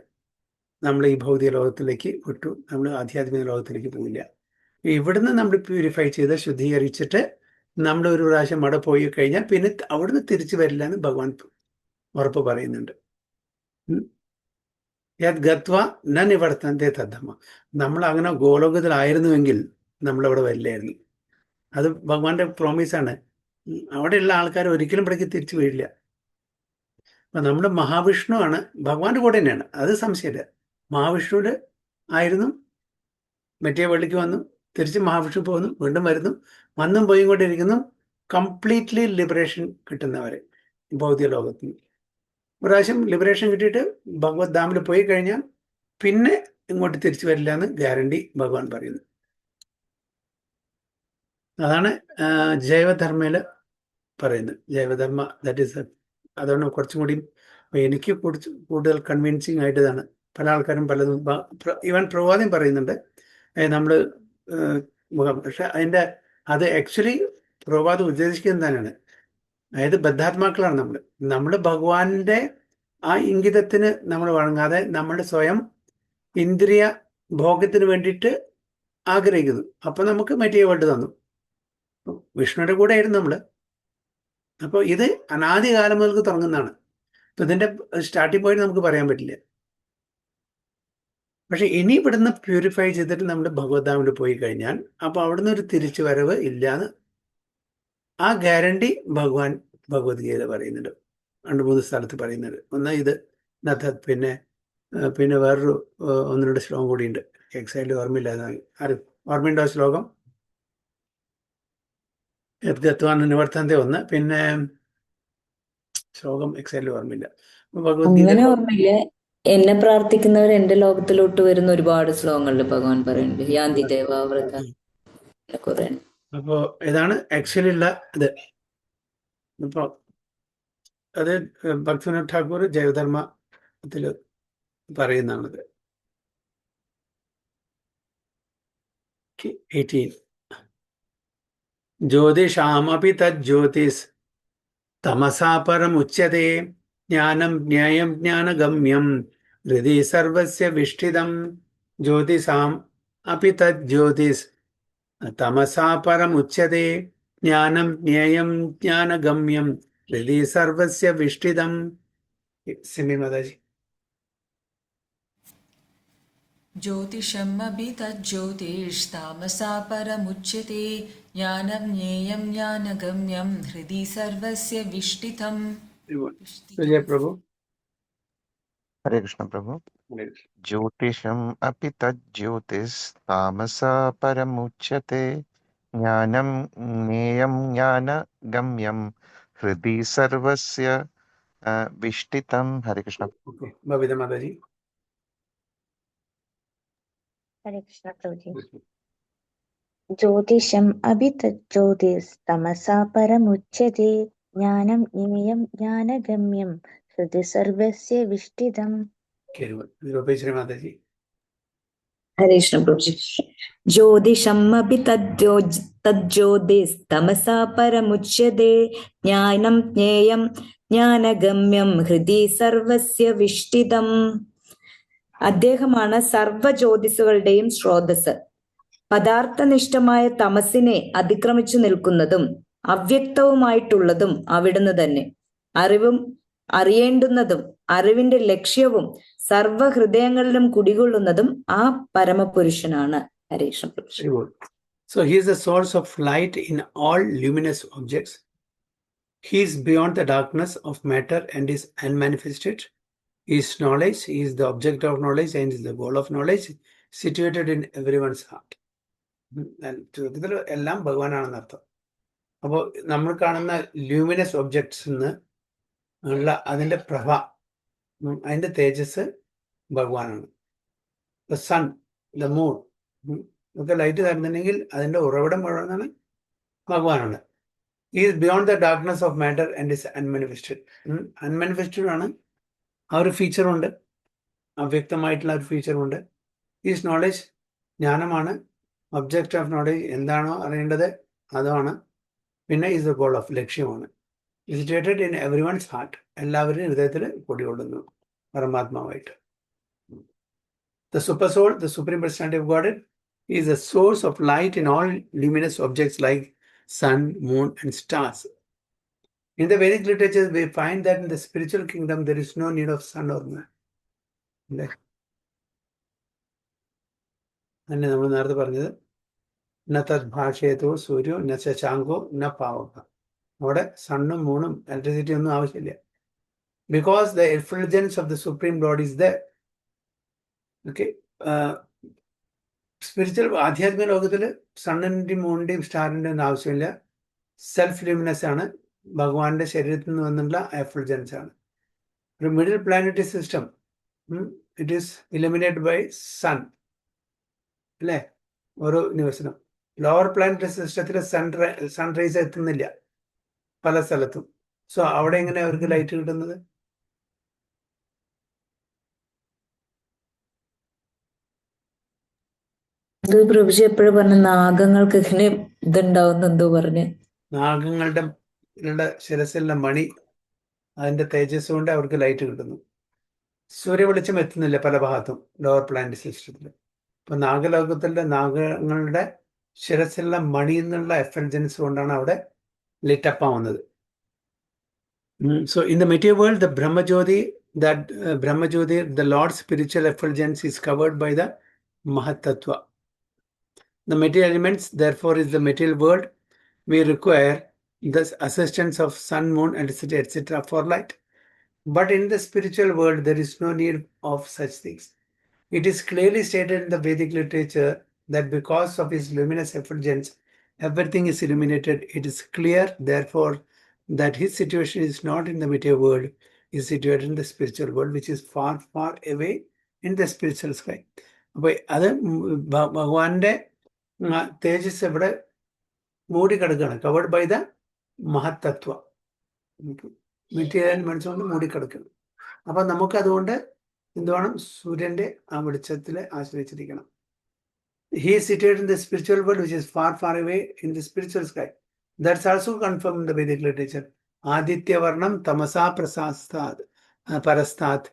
നമ്മൾ ഈ ഭൗതിക ലോകത്തിലേക്ക് വിട്ടു, നമ്മൾ ആധ്യാത്മിക ലോകത്തിലേക്ക് പോയില്ല. ഇവിടുന്ന് നമ്മൾ പ്യൂരിഫൈ ചെയ്ത് ശുദ്ധീകരിച്ചിട്ട് നമ്മൾ ഒരു പ്രാവശ്യം അവിടെ പോയി കഴിഞ്ഞാൽ പിന്നെ അവിടുന്ന് തിരിച്ചു വരില്ല എന്ന് ഭഗവാൻ ഉറപ്പ് പറയുന്നുണ്ട്. യത് ഗത്വ ന നിവർത്തന്റെ തദ്ധമ. നമ്മൾ അങ്ങനെ ഗോലോകത്തിലായിരുന്നുവെങ്കിൽ നമ്മളവിടെ വരില്ലായിരുന്നു. അത് ഭഗവാന്റെ പ്രോമിസാണ്. അവിടെയുള്ള ആൾക്കാർ ഒരിക്കലും ഇവിടേക്ക് തിരിച്ചു വീഴില്ല. അപ്പൊ നമ്മുടെ മഹാവിഷ്ണു ആണ്, ഭഗവാന്റെ കൂടെ തന്നെയാണ്, അത് സംശയമില്ല. മഹാവിഷ്ണുവിന്റെ ആയിരുന്നു, മറ്റേ വേൾഡിലേക്ക് വന്നു, തിരിച്ച് മഹാവിഷ്ണു പോകുന്നു, വീണ്ടും വരുന്നു, വന്നും പോയും കൊണ്ടിരിക്കുന്നു. കംപ്ലീറ്റ്ലി ലിബറേഷൻ കിട്ടുന്നവരെ ഭൗതിക ലോകത്തിന്. പ്രാവശ്യം ലിബറേഷൻ കിട്ടിയിട്ട് ഭഗവത് ധാമിൽ പോയി കഴിഞ്ഞാൽ പിന്നെ ഇങ്ങോട്ട് തിരിച്ചു വരില്ല എന്ന് ഗ്യാരണ്ടി ഭഗവാൻ പറയുന്നു. അതാണ് ജൈവധർമ്മയില് പറയുന്നത്. ജൈവധർമ്മ ദാറ്റ് ഈസ്, അതാണ് കുറച്ചും കൂടി എനിക്ക് കൂടുതൽ കൺവിൻസിങ് ആയിട്ടതാണ്. പല ആൾക്കാരും പലതും, ഈവൻ പ്രവാദം പറയുന്നുണ്ട് നമ്മൾ മുഖം. പക്ഷെ അത് ആക്ച്വലി പ്രവാദം ഉദ്ദേശിക്കുന്നത് തന്നെയാണ്. അതായത് ബദ്ധാത്മാക്കളാണ് നമ്മൾ ഭഗവാന്റെ ആ ഇംഗിതത്തിന് നമ്മൾ വഴങ്ങാതെ നമ്മുടെ സ്വയം ഇന്ദ്രിയ ഭോഗത്തിന് വേണ്ടിയിട്ട് ആഗ്രഹിക്കുന്നു. അപ്പൊ നമുക്ക് മറ്റേ വേൾഡ് തന്നു. വിഷ്ണുവിന്റെ കൂടെ ആയിരുന്നു നമ്മള്. അപ്പോൾ ഇത് അനാദികാലം മുതൽക്ക് തുടങ്ങുന്നതാണ്. അപ്പൊ ഇതിന്റെ സ്റ്റാർട്ടിംഗ് പോയിന്റ് നമുക്ക് പറയാൻ പറ്റില്ല. പക്ഷെ ഇനി ഇവിടുന്ന് പ്യൂരിഫൈ ചെയ്തിട്ട് നമ്മൾ ഭഗവത്ധാമിൽ പോയി കഴിഞ്ഞാൽ അപ്പൊ അവിടുന്ന് ഒരു തിരിച്ചു വരവ് ഇല്ലാന്ന് ആ ഗ്യാരണ്ടി ഭഗവാൻ ഭഗവത്ഗീത പറയുന്നുണ്ട്. 2-3 സ്ഥലത്ത് പറയുന്നുണ്ട്. ഒന്ന് ഇത് നഥത്, പിന്നെ വേറൊരു 1-2 ശ്ലോകം കൂടിയുണ്ട്. എക്സാക്ട്ലി ഓർമ്മയില്ലാതെ. ആരും ഓർമ്മയുണ്ടോ ശ്ലോകം? ഗത്വാൻ നിവർത്തന്റെ ഒന്ന്, പിന്നെ ശ്ലോകം എക്സാക്ട്ലി ഓർമ്മയില്ല. അങ്ങനെ ഓർമ്മയില്ല. എന്നെ പ്രാർത്ഥിക്കുന്നവർ എന്റെ ലോകത്തിലോട്ട് വരുന്ന ഒരുപാട് ശ്ലോകങ്ങളിൽ ഭഗവാൻ പറയുന്നുണ്ട്. യാന്തി ദേവാവൃത കുറെ. അപ്പോ ഇതാണ് ആക്ച്വലി ഉള്ള ഇത്. അപ്പൊ അത് ഭക്തിവിനോദ് ഠാക്കൂർ ജൈവധർമ്മത്തില് പറയുന്നതാണത്. 18 ജ്യോതിഷാമപി തജ്ജ്യോതിസ് തമസാ പരമുച്യത്തെ ജ്ഞാനം ജ്ഞേയം ജ്ഞാനഗമ്യം ഹൃദി സർവസ്യ വിഷ്ഠിതം. ജ്യോതിഷാം അപി തജ്ജ്യോതിസ് തമസാ പരമുച്യത്തെ ജ്ഞാനം ജ്ഞേയം ജ്ഞാനഗമ്യം ഹൃദി സർവസ്യ വിഷ്ഠിതം. സിമി മാതാജി. ज्योतिषम् अपि तज्ज्योतिष्तामसा परमुच्यते ज्ञानं ज्ञेयं ज्ञानगम्यं हृदि सर्वस्य विष्ठितम्. विजय प्रभु. हरे कृष्ण प्रभु. ज्योतिषम् अपि तज्ज्योतिस्तामसा परमुच्यते ज्ञानं ज्ञेयं ज्ञानगम्यं हृदि सर्वस्य विष्ठितं. हरे कृष्ण. बबीता माताजी. हरे कृष्ण प्रभु जी. ज्योतिषम् अपि तज्ज्योतिस्तमसा परमुच्यते ज्ञानं ज्ञेयं ज्ञानगम्यं हृदि सर्वस्य विष्टितम्. Rupeshri Mataji. हरे कृष्ण प्रभु जी। ज्योतिषमपि तज्ज्योतिस्तमसा परमुच्यते ज्ञानं ज्ञेयं ज्ञानगम्യം ഹൃദി സർവസ്യ വിഷ്ടിതം. അദ്ദേഹമാണ് സർവ ജ്യോതിസുകളുടെയും സ്രോതസ്. പദാർത്ഥനിഷ്ഠമായ തമസിനെ അതിക്രമിച്ചു നിൽക്കുന്നതും അവ്യക്തവുമായിട്ടുള്ളതും അവിടുന്ന് തന്നെ. അറിയേണ്ടുന്നതും അറിവിന്റെ ലക്ഷ്യവും സർവഹൃദയങ്ങളിലും കുടികൊള്ളുന്നതും ആ പരമപുരുഷനാണ്. ഹരേ Krishna. So he is the source of light in all luminous objects. He is beyond the darkness of matter and is unmanifested. He is knowledge, he is the object of knowledge and is the goal of knowledge, situated in everyone's heart. ചുരുക്കത്തിൽ എല്ലാം ഭഗവാനാണെന്ന് അർത്ഥം. അപ്പോൾ നമ്മൾ കാണുന്ന ലൂമിനസ് ഒബ്ജക്ട്സ് ഉള്ള അതിൻ്റെ പ്രഭ, അതിൻ്റെ തേജസ് ഭഗവാനാണ്. ദ സൺ, ദ മൂൺ ഒക്കെ ലൈറ്റ് തരുന്നുണ്ടെങ്കിൽ അതിൻ്റെ ഉറവിടം മുഴുവനാണ് ഭഗവാനാണ്. Is beyond the darkness of matter and is unmanifested. Unmanifested ആണ്, ആ ഒരു ഫീച്ചറുണ്ട്, അവ്യക്തമായിട്ടുള്ള ഒരു ഫീച്ചറുണ്ട്. ഈസ് നോളജ്, ജ്ഞാനമാണ്. ഒബ്ജക്റ്റ് ഓഫ് നോളജ് എന്താണോ അറിയേണ്ടത് അതാണ്. പിന്നെ ഈസ് ദ ഗോൾ ഓഫ്, ലക്ഷ്യമാണ്. Situated in every one's heart, എല്ലാവരുടെയും ഹൃദയത്തിൽ കുടികൊള്ളുന്നു പരമാത്മാവായിട്ട്. The super soul, the supreme personality of Godhead, is the source of light in all luminous objects like sun, moon, and stars. In the Vedic literature, we find that in the spiritual kingdom, there is no need of sun or moon. And നമ്മൾ നേരത്തെ പറഞ്ഞത് ന തദ് ഭാഷയത്തോ സൂര്യോ ന ശശാങ്കോ ന പാവക. അവിടെ സണ്ണും മൂണും ഇലക്ട്രിസിറ്റി ഒന്നും ആവശ്യമില്ല. Because the effulgence of the supreme lord is the okay. Spiritual ആധ്യാത്മിക ലോകത്തിൽ സണ്ണിൻ്റെയും മൂണിൻ്റെയും സ്റ്റാറിൻ്റെ ഒന്നും ആവശ്യമില്ല. സെൽഫ് ലൂമിനസ് ആണ്, ഭഗവാന്റെ ശരീരത്തിൽ നിന്ന് വന്നുള്ള എഫ്ലജൻസ് ആണ്. ഒരു middle planetary system, it is illuminated by sun അല്ലേ, ഓരോ യൂണിവേഴ്സിനും. ലോവർ പ്ലാനറ്ററി സിസ്റ്റത്തിൽ സൺറൈസ് എത്തുന്നില്ല പല സ്ഥലത്തും. സോ അവിടെ എങ്ങനെ അവർക്ക് ലൈറ്റ് കിട്ടുന്നത്? പ്രഭുജി എപ്പോഴും പറഞ്ഞ നാഗങ്ങൾക്ക് ഇങ്ങനെ ഇതുണ്ടാവുന്ന എന്തോ പറഞ്ഞ്. നാഗങ്ങളുടെ ശിരസിലുള്ള മണി, അതിന്റെ തേജസ് കൊണ്ട് അവർക്ക് ലൈറ്റ് കിട്ടുന്നു. സൂര്യവെളിച്ചം എത്തുന്നില്ല പല ഭാഗത്തും ലോവർ പ്ലാനറ്ററി സിസ്റ്റത്തിൽ. അപ്പൊ നാഗലോകത്തിലെ നാഗങ്ങളുടെ ശിരസിലുള്ള മണി എന്നുള്ള എഫൽജൻസ് കൊണ്ടാണ് അവിടെ ലിറ്റപ്പ് ആവുന്നത്. So in the material world, the Brahmajyoti, the Lord's spiritual effulgence is covered by the Mahatattva. The material elements, therefore, is the material world. We require the assistance of sun, moon, etc. for light. But in the spiritual world, there is no need of such things. It is clearly stated in the Vedic literature that because of his luminous effulgence, everything is illuminated. It is clear, therefore, that his situation is not in the material world, is situated in the spiritual world, which is far, far away in the spiritual sky. അപ്പോൾ അത് ഭഗവാന്റെ തേജസ് ഇവിടെ മൂടിക്കിടക്കുകയാണ്, കവേർഡ് ബൈ ദ മഹത്തത്വ. മെറ്റീരിയൽ മനസ്സുകൊണ്ട് മൂടിക്കിടക്കണം. അപ്പം നമുക്കതുകൊണ്ട് എന്ത് വേണം? സൂര്യന്റെ ആ വെളിച്ചത്തിൽ ആശ്രയിച്ചിരിക്കണം. He is situated in the spiritual world, which is far, far away in the spiritual sky. That's also confirmed in the Vedic literature. Aditya Varnam Tamasa Prasastad Parastat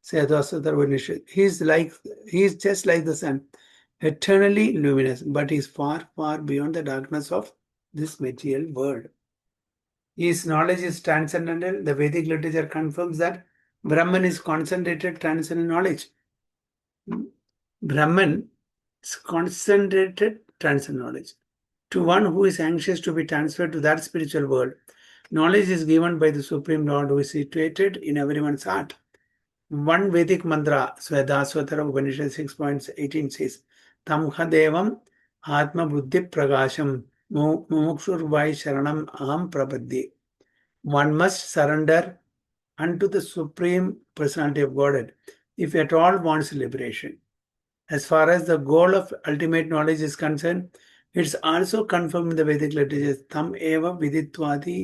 Sayadvasudhar Vanishit. He is just like the sun, eternally luminous, but he is far, far beyond the darkness of this material world. His knowledge is transcendental. The Vedic literature confirms that Brahman is concentrated transcendental knowledge. Brahman is concentrated transcendental knowledge. To one who is anxious to be transferred to that spiritual world, knowledge is given by the Supreme Lord who is situated in everyone's heart. One Vedic mantra, Svedasvatara Upanishad 6.18 says, Tamha Devam Atma Buddhi Pragasham Mumukshurvai Sharanam Aham Prabhadhi. One must surrender unto the Supreme Personality of Godhead if at all wants liberation. As far as the goal of ultimate knowledge is concerned, It's also confirmed in the Vedic literature. Tam eva viditvadi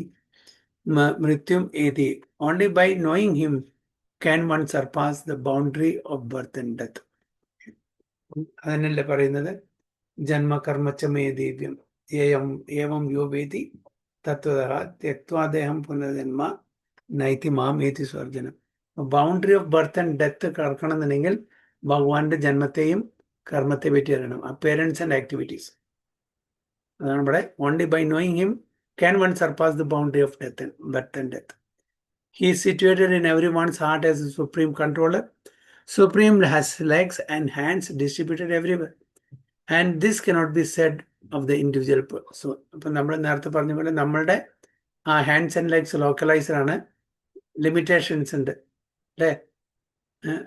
mrityum eti. Only by knowing him can one surpass the boundary of birth and death. അതിനല്ലേ പറയുന്നത് ജന്മകർമ്മച്ചമേ ദിവ്യം ഏവം യോ വേദി തത്വതഃ ത്യക്ത്വാദേഹം പുനർജന്മ നൈതി മാം ഏതി സ്വർജനം. Boundary of birth and death കടക്കണമെന്നുണ്ടെങ്കിൽ ഭഗവാന്റെ ജന്മത്തെയും കർമ്മത്തെ പറ്റി അറിയണം, അപ്പിയറൻസ് ആൻഡ് ആക്ടിവിറ്റീസ്. അതാണ് ഇവിടെ. Only by knowing him can one surpass the boundary of birth and death. He is situated in everyone's heart as a supreme controller. Supreme has legs and hands distributed everywhere. And this cannot be said of the individual. So, ഇപ്പം നമ്മൾ നേരത്തെ പറഞ്ഞ പോലെ നമ്മളുടെ ആ ഹാൻഡ്സ് ആൻഡ് ലെഗ്സ് ലോക്കലൈസ്ഡ് ആണ്, ലിമിറ്റേഷൻസ് ഉണ്ട് അല്ലേ.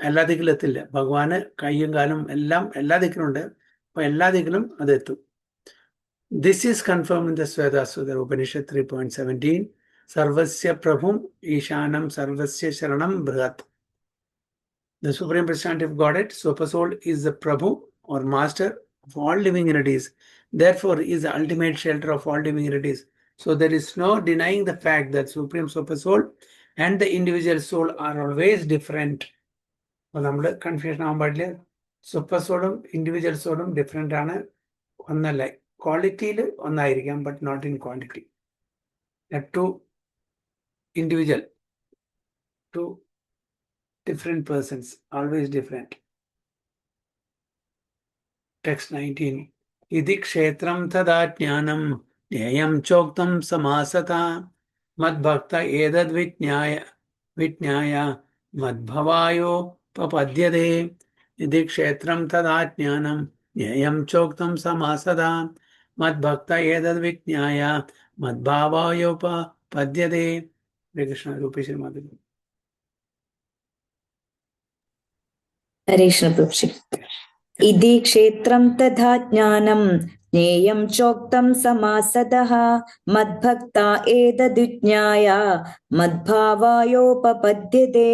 എല്ലാ ദിക്കിലും എത്തില്ല. ഭഗവാന് കയ്യും കാലും എല്ലാം എല്ലാ ദിക്കിലും ഉണ്ട്. അപ്പോൾ എല്ലാ ദിക്കിലും അത് എത്തും. This is confirmed in the Svedasudara Upanishad 3.17. Sarvasya Prabhum Ishanam Sarvasya Sharanam Brihat. The Supreme Personality of Godhead, Super Soul, is the Prabhu or Master of all living entities. Therefore, he is the ultimate shelter of all living entities. So there is no denying the fact that Supreme Super Soul and the individual soul are always different. അപ്പോൾ നമ്മൾ കൺഫ്യൂഷൻ ആകാൻ പാടില്ല. സൂപ്പർ സോളും ഇൻഡിവിജ്വൽ സോളും ഡിഫറെൻ്റ് ആണ്. ഒന്നല്ല, ക്വാളിറ്റിയിൽ ഒന്നായിരിക്കാം, but not in quantity. Two individual, two different persons, always different. Text 19. Idi kshetram tada jnanam jnayam choktam samasata madbhakta edad vitnyaya madbhavayo papadyade. Idi kshetram tada jnanam jnayam choktam samasata madbhakta edad vitnyaya madbhavayo papadyade. Hare Krishna, Rupeshri Madhavi. ഹരേ കൃഷ്ണ പ്രഭുജി. ഇതി ക്ഷേത്രം തഥാ ജ്ഞാനം ജ്ഞേയം ചോക്തം സമാസതഃ മദ്ഭക്ത ഏതദ്വിജ്ഞായ മദ്ഭാവായോപപദ്യതേ.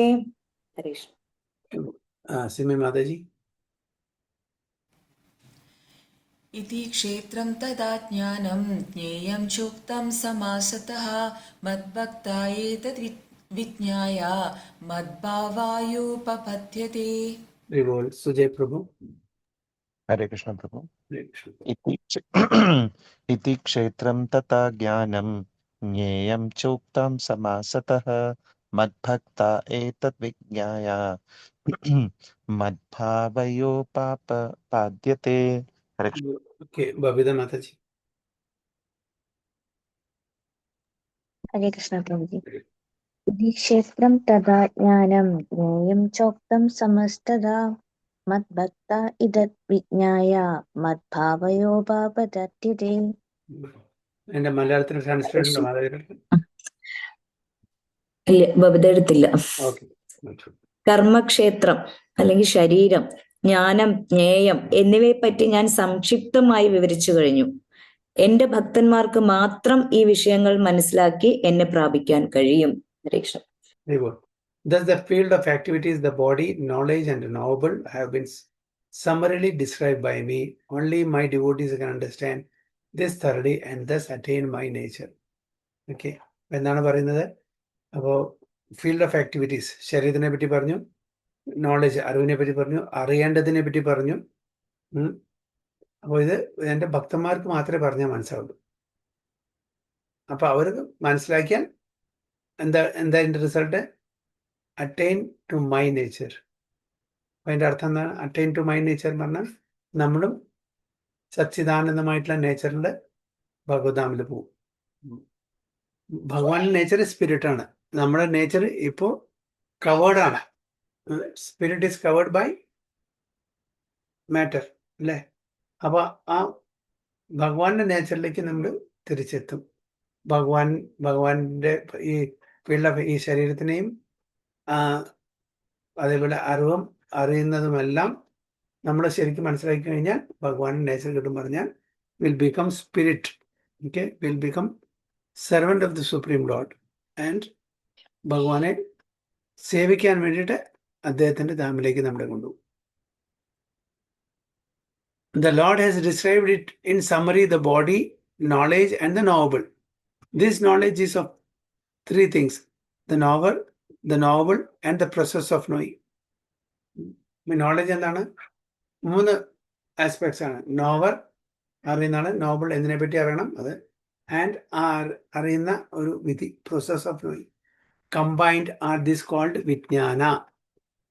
ഹരേ കൃഷ്ണ. Simi Mataji. इति क्षेत्रं तदा ज्ञानं ज्ञेयं चोक्तं समासतः मद्भक्ता एतद् विज्ञाय मद्भावायोपपद्यते. Revol Sujay Prabhu. Hare Krishna Prabhu. Hare Krishna. इति क्षेत्रं तथा ज्ञानं ज्ञेयं चोक्तं समासतः मद्भक्ता एतद् विज्ञाय मद्भावयोपपद्यते. Hare Krishna. Okay, Babita Mataji. Hare Krishna Prabhuji. Idi kshetram tada jnanam jnayam choktam samastada madbhakta idat vijnaya madbhavayopapadyate. എൻ്റെ മലയാളത്തിൽ ട്രാൻസ്ലേറ്റ് ഉണ്ടോ മാതാവിന്റെ? ഇല്ല, ബബിത എടുത്തില്ല. ഓക്കെ. കർമ്മക്ഷേത്രം അല്ലെങ്കിൽ ശരീരം, ജ്ഞാനം, ജ്ഞേയം എന്നിവയെപ്പറ്റി ഞാൻ സംക്ഷിപ്തമായി വിവരിച്ചു കഴിഞ്ഞു. എന്റെ ഭക്തന്മാർക്ക് മാത്രം ഈ വിഷയങ്ങൾ മനസ്സിലാക്കി എന്നെ പ്രാപിക്കാൻ കഴിയും. Thus the field of activities, the body, knowledge and knowable have been summarily described by me. Only my devotees can understand this thoroughly and thus attain my nature. Okay. എന്താണ് പറയുന്നത്? അപ്പോൾ ഫീൽഡ് ഓഫ് ആക്ടിവിറ്റീസ്, ശരീരത്തിനെ പറ്റി പറഞ്ഞു, നോളജ് അറിവിനെ പറ്റി പറഞ്ഞു, അറിയേണ്ടതിനെ പറ്റി പറഞ്ഞു. അപ്പോൾ ഇത് എൻ്റെ ഭക്തന്മാർക്ക് മാത്രമേ പറഞ്ഞാൽ മനസ്സിലാവുള്ളൂ. അപ്പോൾ അവർക്ക് മനസ്സിലാക്കിയാൽ എന്താ അതിൻ്റെ result? Attain to my nature. അപ്പോൾ അതിൻ്റെ അർത്ഥം എന്താണ്? അറ്റൈൻ ടു മൈ നേച്ചർ എന്ന് പറഞ്ഞാൽ നമ്മളും സച്ചിദാനന്ദമായിട്ടുള്ള നേച്ചറിൽ ഭഗവതാമിൽ പോകും. ഭഗവാന്റെ നേച്ചർ സ്പിരിറ്റാണ്. നമ്മുടെ നേച്ചർ ഇപ്പോൾ കവേർഡാണ്. Spirit is covered by matter അല്ലേ. അപ്പോൾ ആ ഭഗവാന്റെ നേച്ചറിലേക്ക് നമ്മൾ തിരിച്ചെത്തും. ഭഗവാന്റെ ഈ ഫീൽഡ് ഓഫ് ഈ ശരീരത്തിനെയും അതേപോലെ അറിയുന്നതുമെല്ലാം നമ്മൾ ശരിക്കും മനസ്സിലാക്കി കഴിഞ്ഞാൽ ഭഗവാന്റെ നേച്ചർ കിട്ടും. പറഞ്ഞാൽ will become spirit. Okay, will become servant of the supreme Lord and ഭഗവാനെ സേവിക്കാൻ വേണ്ടിയിട്ട് അദ്ദേഹത്തിൻ്റെ ധാമിലേക്ക് നമ്മളെ കൊണ്ടുപോകും. The Lord has described it in summary: the body, knowledge, and the knowable. This knowledge is of three things: the knower, the knowable, and the process of knowing. Knowledge എന്താണ്? മൂന്ന് ആസ്പെക്ട്സ് ആണ്. നോവർ അറിയുന്നതാണ്, നോബിൾ എന്തിനെ പറ്റി അറിയണം അത്, ആൻഡ് അറിയുന്ന ഒരു വിധി, process of knowing. Combined are this called വിജ്ഞാന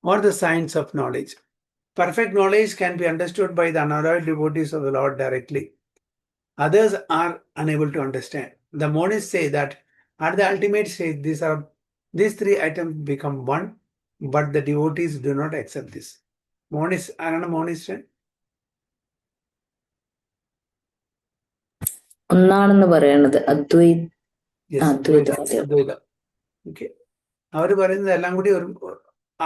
or the science of knowledge. Perfect knowledge can be understood by the unalloyed devotees of the Lord directly. Others are unable to understand. The monists say that at the ultimate stage, these three items become one, but the devotees do not accept this. Monist, ആരാണ് മോണിസ്റ്റ്? ഒന്നാണെന്ന് പറയണത് Yes, അദ്വൈതവാദികൾ. Advaita. Okay. അവർ പറയുന്നത് എല്ലാം കൂടി ഒരു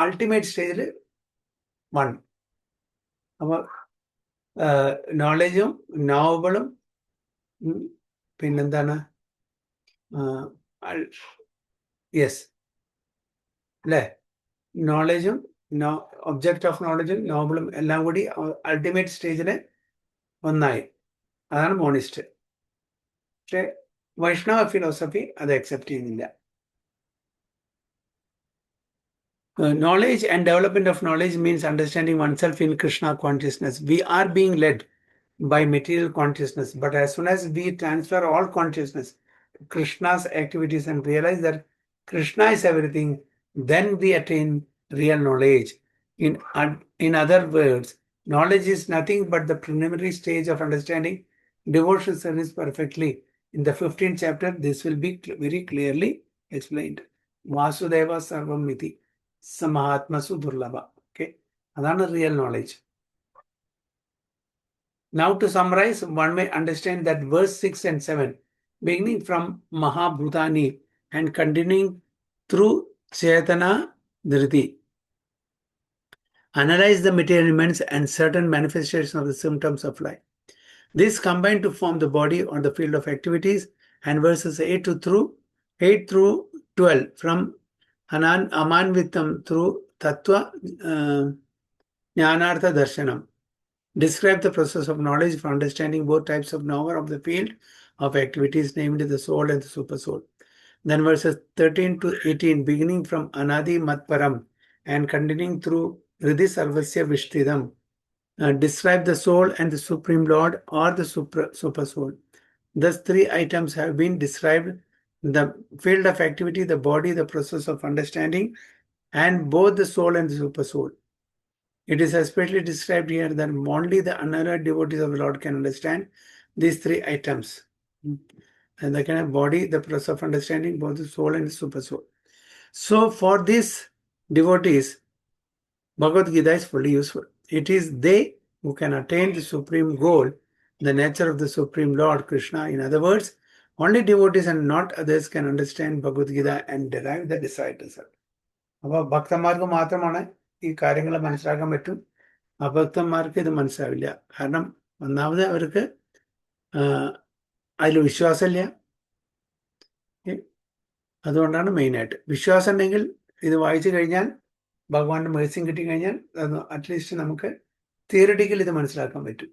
അൾട്ടിമേറ്റ് സ്റ്റേജിൽ വൺ. അപ്പോൾ നോളജും നോവബിളും പിന്നെന്താണ്, യെസ് അല്ലേ, നോളജും ഒബ്ജക്റ്റ് ഓഫ് നോളജും നോബിളും എല്ലാം കൂടി അൾട്ടിമേറ്റ് സ്റ്റേജിൽ ഒന്നായി. അതാണ് മോണിസ്റ്റ്. പക്ഷെ വൈഷ്ണവ ഫിലോസഫി അത് അക്സെപ്റ്റ് ചെയ്യുന്നില്ല. Knowledge and development of knowledge means understanding oneself in Krishna consciousness. We are being led by material consciousness, but as soon as we transfer all consciousness to Krishna's activities and realize that Krishna is everything, then we attain real knowledge. In other words, knowledge is nothing but the preliminary stage of understanding devotional service perfectly. In the 15th chapter, this will be very clearly explained. Vasudeva Sarvam Miti. Samahatmasu Durlabha. Okay, that's real knowledge. Now to summarize, one may understand that verse 6 and 7, beginning from Mahabhutani and continuing through Chaitana Dhriti, analyze the material elements and certain manifestations of the symptoms of life. This combined to form the body on the field of activities, and verses 8 through 12 from Amanvitam through Tattva Jnanartha Darshanam describe the process of knowledge for understanding both types of knower of the field of activities, namely the soul and the super soul. Then verses 13 to 18, beginning from Anadi Matparam and continuing through Hridhi Sarvasya Vishtidam, describe the soul and the Supreme Lord or the super soul. Thus, three items have been described: the field of activity, the body, the process of understanding, and both the soul and the super soul. It is especially described here that only the unalloyed devotees of the Lord can understand these three items. And the kind of body, the process of understanding, both the soul and the super soul. So for these devotees, Bhagavad Gita is fully useful. It is they who can attain the supreme goal, the nature of the Supreme Lord Krishna. In other words, only devotees and not others can understand Bhagavad Gita and derive the desired result. അപ്പോൾ ഭക്തന്മാർക്ക് മാത്രമാണ് ഈ കാര്യങ്ങൾ മനസ്സിലാക്കാൻ പറ്റും. അഭക്തന്മാർക്ക് ഇത് മനസ്സിലാവില്ല. കാരണം ഒന്നാമത് അവർക്ക് അതിൽ വിശ്വാസമില്ല. അതുകൊണ്ടാണ് മെയിനായിട്ട്. വിശ്വാസം ഉണ്ടെങ്കിൽ ഇത് വായിച്ചു കഴിഞ്ഞാൽ, ഭഗവാന്റെ മേഴ്സിയും കിട്ടിക്കഴിഞ്ഞാൽ അറ്റ്ലീസ്റ്റ് നമുക്ക് തിയറിറ്റിക്കൽ ഇത് മനസ്സിലാക്കാൻ പറ്റും.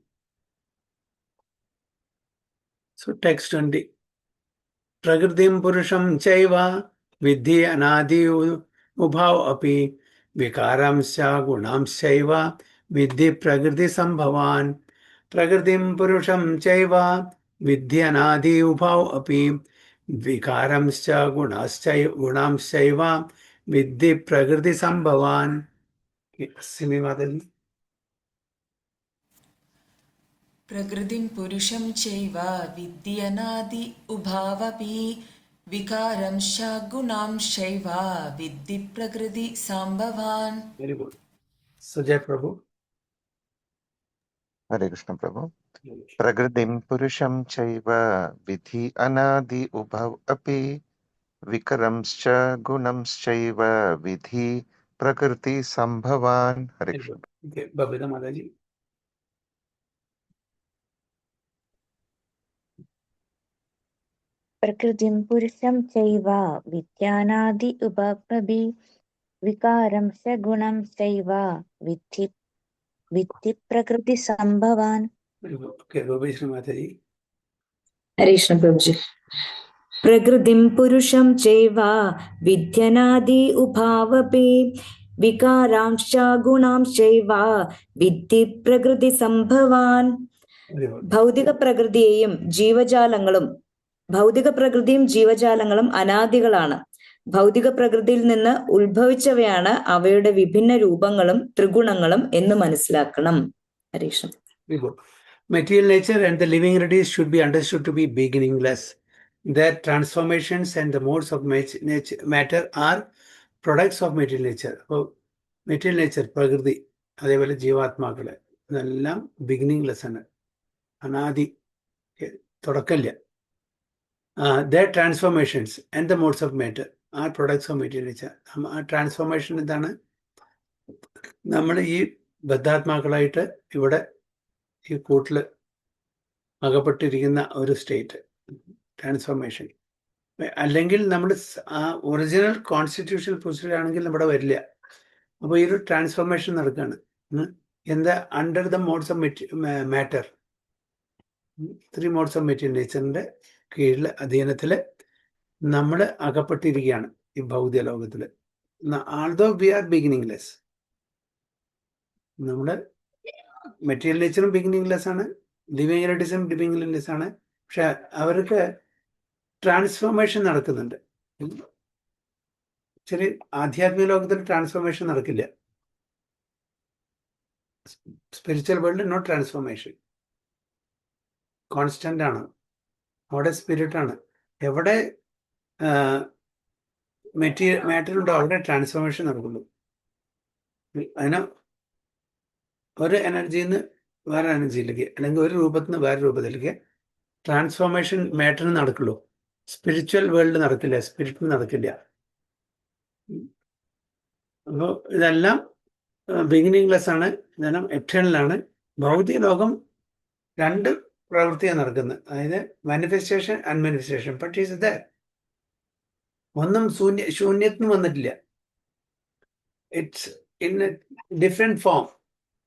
So text 20. പ്രകൃതിം പുരുഷം ചൈവ വിദ്ധി അനാദി ഉഭാവ് അപി വികാരാംശ ഗുണാംശൈവ വിദ്ധി പ്രകൃതി സംഭവാൻ. പ്രകൃതിം പുരുഷം ചൈവ വിദ്ധി അനാദി ഉഭാവ് അപി വികാരാംശ ഗുണാംശൈവ വിദ്ധി പ്രകൃതി സംഭവാൻ. സിമിമാതലി. പ്രകൃതിം പുരുഷം ചൈവ വിദ്യനാദി ഉഭാവപി വികാരംശ ഗുണാംശൈവ വിദ്ധി പ്രകൃതി സംഭവാൻ. Very good. Sujay Prabhu. Hare Krishna Prabhu. Pragradim Purusham Chaiva Vidhi Anadi Ubhav Api Vikaramscha Gunamschaiva Vidhi Prakriti Sambhavan. Hare Krishna. Okay, Babita Mataji. പ്രകൃതിം പുരുഷം ചൈവ വിദ്യാനാദി ഉപപഭി വികാരം സഗുണം ചൈവ വിദ്ധി വിദ്ധി പ്രകൃതി സംഭവാൻ. Okay, Rubeshri Mataji. ഹരീഷ്ണ പ്രഭുജി. പ്രകൃതിം പുരുഷം ചൈവ വിദ്യനാദി ഉഭാവപി വികാരാംശ്ച ഗുണാംശ്ചൈവ വിദ്ധി പ്രകൃതി സംഭവാൻ. ഭൗതിക പ്രകൃതിയും ജീവജാലങ്ങളും അനാദികളാണ്. ഭൗതിക പ്രകൃതിയിൽ നിന്ന് ഉത്ഭവിച്ചവയാണ് അവയുടെ വിഭിന്ന രൂപങ്ങളും ത്രിഗുണങ്ങളും എന്ന് മനസ്സിലാക്കണം. ഹരീഷ്ണ. Material nature and the living entities should be understood to be beginningless. Their transformations and the modes of matter are products of material nature. അപ്പോൾ മെറ്റീരിയൽ നേച്ചർ, പ്രകൃതി, അതേപോലെ ജീവാത്മാക്കള് ഇതെല്ലാം ബിഗിനിങ്ലെസ് ആണ്, അനാദി, തുടക്കമില്ല. Their transformations and the modes of matter are products of material nature. ആ ട്രാൻസ്ഫോർമേഷൻ എന്താണ്? നമ്മൾ ഈ ബദ്ധാത്മാക്കളായിട്ട് ഇവിടെ ഈ കൂട്ടിൽ അകപ്പെട്ടിരിക്കുന്ന ഒരു സ്റ്റേറ്റ് ട്രാൻസ്ഫോർമേഷൻ. അല്ലെങ്കിൽ നമ്മൾ ആ ഒറിജിനൽ കോൺസ്റ്റിറ്റ്യൂഷണൽ പൊസിഷനിലാണെങ്കിൽ നമ്മുടെ വരില്ല. അപ്പോൾ ഈ ഒരു ട്രാൻസ്ഫോർമേഷൻ നടക്കുകയാണ്. എന്താ? Under the modes of matter, 3 modes of material നേച്ചറിന്റെ കീഴിൽ, അധീനത്തിൽ നമ്മൾ അകപ്പെട്ടിരിക്കുകയാണ് ഈ ഭൗതിക ലോകത്തിൽ. ആൾദോ വി ആർ ബിഗിനിങ്ലെസ്, നമ്മുടെ മെറ്റീരിയൽ നേച്ചറും ബിഗിനിങ്ലെസ് ആണ്, ലിവിങ് എൻറ്റിറ്റീസും ബിഗിനിങ്ലെസ് ആണ്. പക്ഷെ അവർക്ക് ട്രാൻസ്ഫോർമേഷൻ നടക്കുന്നുണ്ട്. ശരി, ആധ്യാത്മിക ലോകത്തിൽ ട്രാൻസ്ഫോർമേഷൻ നടക്കില്ല. Spiritual world no transformation, constant ആണ്. അവിടെ സ്പിരിറ്റ് ആണ്. എവിടെ മാറ്റർ ഉണ്ടോ അവിടെ ട്രാൻസ്ഫോർമേഷൻ നടക്കുള്ളൂ. അതിന് ഒരു എനർജിയിൽ നിന്ന് വേറെ എനർജിയിലേക്ക്, അല്ലെങ്കിൽ ഒരു രൂപത്തിൽ നിന്ന് വേറെ രൂപത്തിലേക്ക് ട്രാൻസ്ഫോർമേഷൻ മാറ്ററിന് നടക്കുള്ളൂ. സ്പിരിച്വൽ വേൾഡ് നടക്കില്ല, സ്പിരിറ്റിന് നടക്കില്ല. അപ്പോൾ ഇതെല്ലാം ബിഗിനിങ്ലെസ് ആണ്, ഇതെല്ലാം എറ്റേണൽ ആണ്. ഭൗതിക ലോകം 2 പ്രവൃത്തിയാണ് നടക്കുന്നത്, അതായത് മാനിഫെസ്റ്റേഷൻ, അൺമാനിഫെസ്റ്റേഷൻ. ബട്ട് ഈസ് ദാറ്റ് ഒന്നും ശൂന്യത്തിന് വന്നിട്ടില്ല. It's in A different form.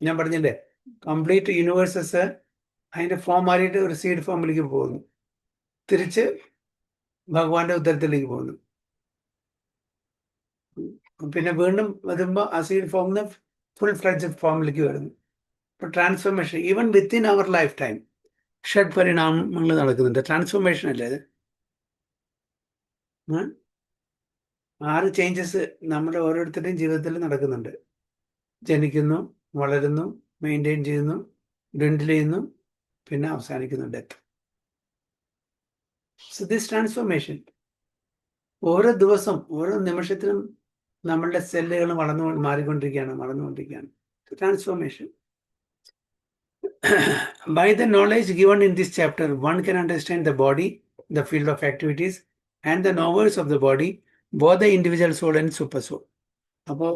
ഞാൻ പറഞ്ഞില്ലേ, കംപ്ലീറ്റ് യൂണിവേഴ്സസ് അതിന്റെ ഫോം മാറിയിട്ട് ഒരു സീഡ് ഫോമിലേക്ക് പോകുന്നു, തിരിച്ച് ഭഗവാന്റെ ഉത്തരത്തിലേക്ക് പോകുന്നു, പിന്നെ വീണ്ടും വരുമ്പോൾ ആ സീഡ് ഫോമിൽ നിന്ന് ഫുൾ ഫ്ലെഡ്ജഡ് ഫോമിലേക്ക് വരുന്നു. ഇപ്പൊ transformation even within our life time ഷഡ് പരിണാമങ്ങൾ നടക്കുന്നുണ്ട്. ട്രാൻസ്ഫോർമേഷൻ അല്ലേ ഇത്? 6 ചേഞ്ചസ് നമ്മുടെ ഓരോരുത്തരുടെയും ജീവിതത്തിൽ നടക്കുന്നുണ്ട്. ജനിക്കുന്നു, വളരുന്നു, മെയിൻറ്റെയിൻ ചെയ്യുന്നു, ഡ്വിൻഡിൽ ചെയ്യുന്നു, പിന്നെ അവസാനിക്കുന്നു ഡെത്ത്. സോ ദിസ് ട്രാൻസ്ഫോർമേഷൻ ഓരോ ദിവസം, ഓരോ നിമിഷത്തിലും നമ്മളുടെ സെല്ലുകൾ മാറിക്കൊണ്ടിരിക്കുകയാണ്. Transformation. By the knowledge given in this chapter, one can understand the body, the field of activities, and the knowers of the body, both the individual soul and super soul. അപ്പോൾ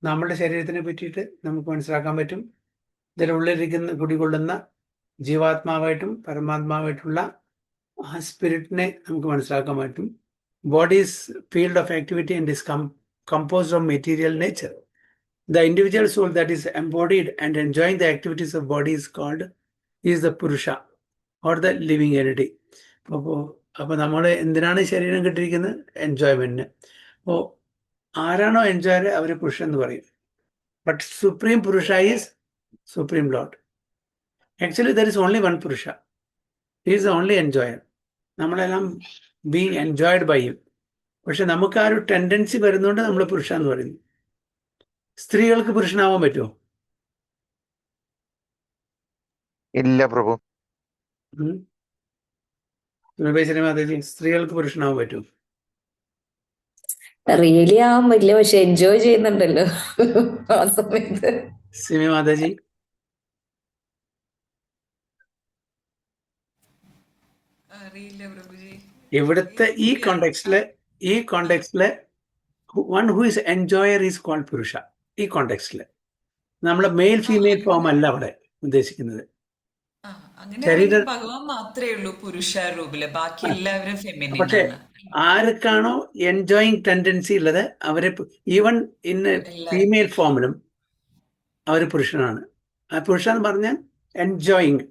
നമ്മുടെ ശരീരത്തിനെ പറ്റിയിട്ട് നമുക്ക് മനസ്സിലാക്കാൻ പറ്റും. ഇതിലുള്ളിലിരിക്കുന്ന കുടികൊള്ളുന്ന ജീവാത്മാവായിട്ടും പരമാത്മാവായിട്ടുള്ള ആ സ്പിരിറ്റിനെ നമുക്ക് മനസ്സിലാക്കാൻ പറ്റും. Bodies field of activity and is composed of material nature. The individual soul that is embodied and enjoying the activities of body is the Purusha or the living entity. അപ്പോൾ നമ്മൾ എന്തിനാണ് ശരീരം കിട്ടിയിരിക്കുന്നത്? എൻജോയ്മെന്റിന്. അപ്പോൾ ആരാണോ എൻജോയർ അവരെ പുരുഷൻ എന്ന് പറയും. But supreme purusha is supreme lord. Actually there is only one purusha. He is only enjoyer. നമ്മളെല്ലാം ബീങ് എൻജോയ്ഡ് ബൈ ഹിം. പക്ഷെ നമുക്ക് ആ ഒരു ടെൻഡൻസി വരുന്നതുകൊണ്ട് നമ്മൾ പുരുഷ എന്ന് പറയുന്നു. സ്ത്രീകൾക്ക് പുരുഷനാവാൻ പറ്റുമോ? ഇല്ല പ്രഭു. മാതാജി, സ്ത്രീകൾക്ക് പുരുഷനാവാൻ പറ്റുമോ? റിയലി ആവാൻ പറ്റില്ല, പക്ഷെ എൻജോയ് ചെയ്യുന്നുണ്ടല്ലോ ആ സമയത്ത്. സിമി മാതാജി, അറിയില്ല പ്രഭുജി. ഇവിടുത്തെ ഈ കോണ്ടെക്സ്റ്റില് one who is enjoyer is called purusha. ഈ കോണ്ടെക്സ്റ്റില് നമ്മളെ മെയിൽ ഫീമെയിൽ ഫോം അല്ല അവിടെ ഉദ്ദേശിക്കുന്നത്. അങ്ങനെ ഭഗവാൻ മാത്രമേ ഉള്ളൂ പുരുഷ രൂപില്, ബാക്കി എല്ലാവരും ഫെമിനിൻ പക്ഷെ ആണ്. ആർക്കാണോ എൻജോയിങ് ടെൻഡൻസി ഉള്ളത് അവരെ ഈവൻ ഇൻ ഫീമെയിൽ ഫോമിലും അവർ പുരുഷനാണ്. പുരുഷ എന്ന് പറഞ്ഞാൽ എൻജോയിങ്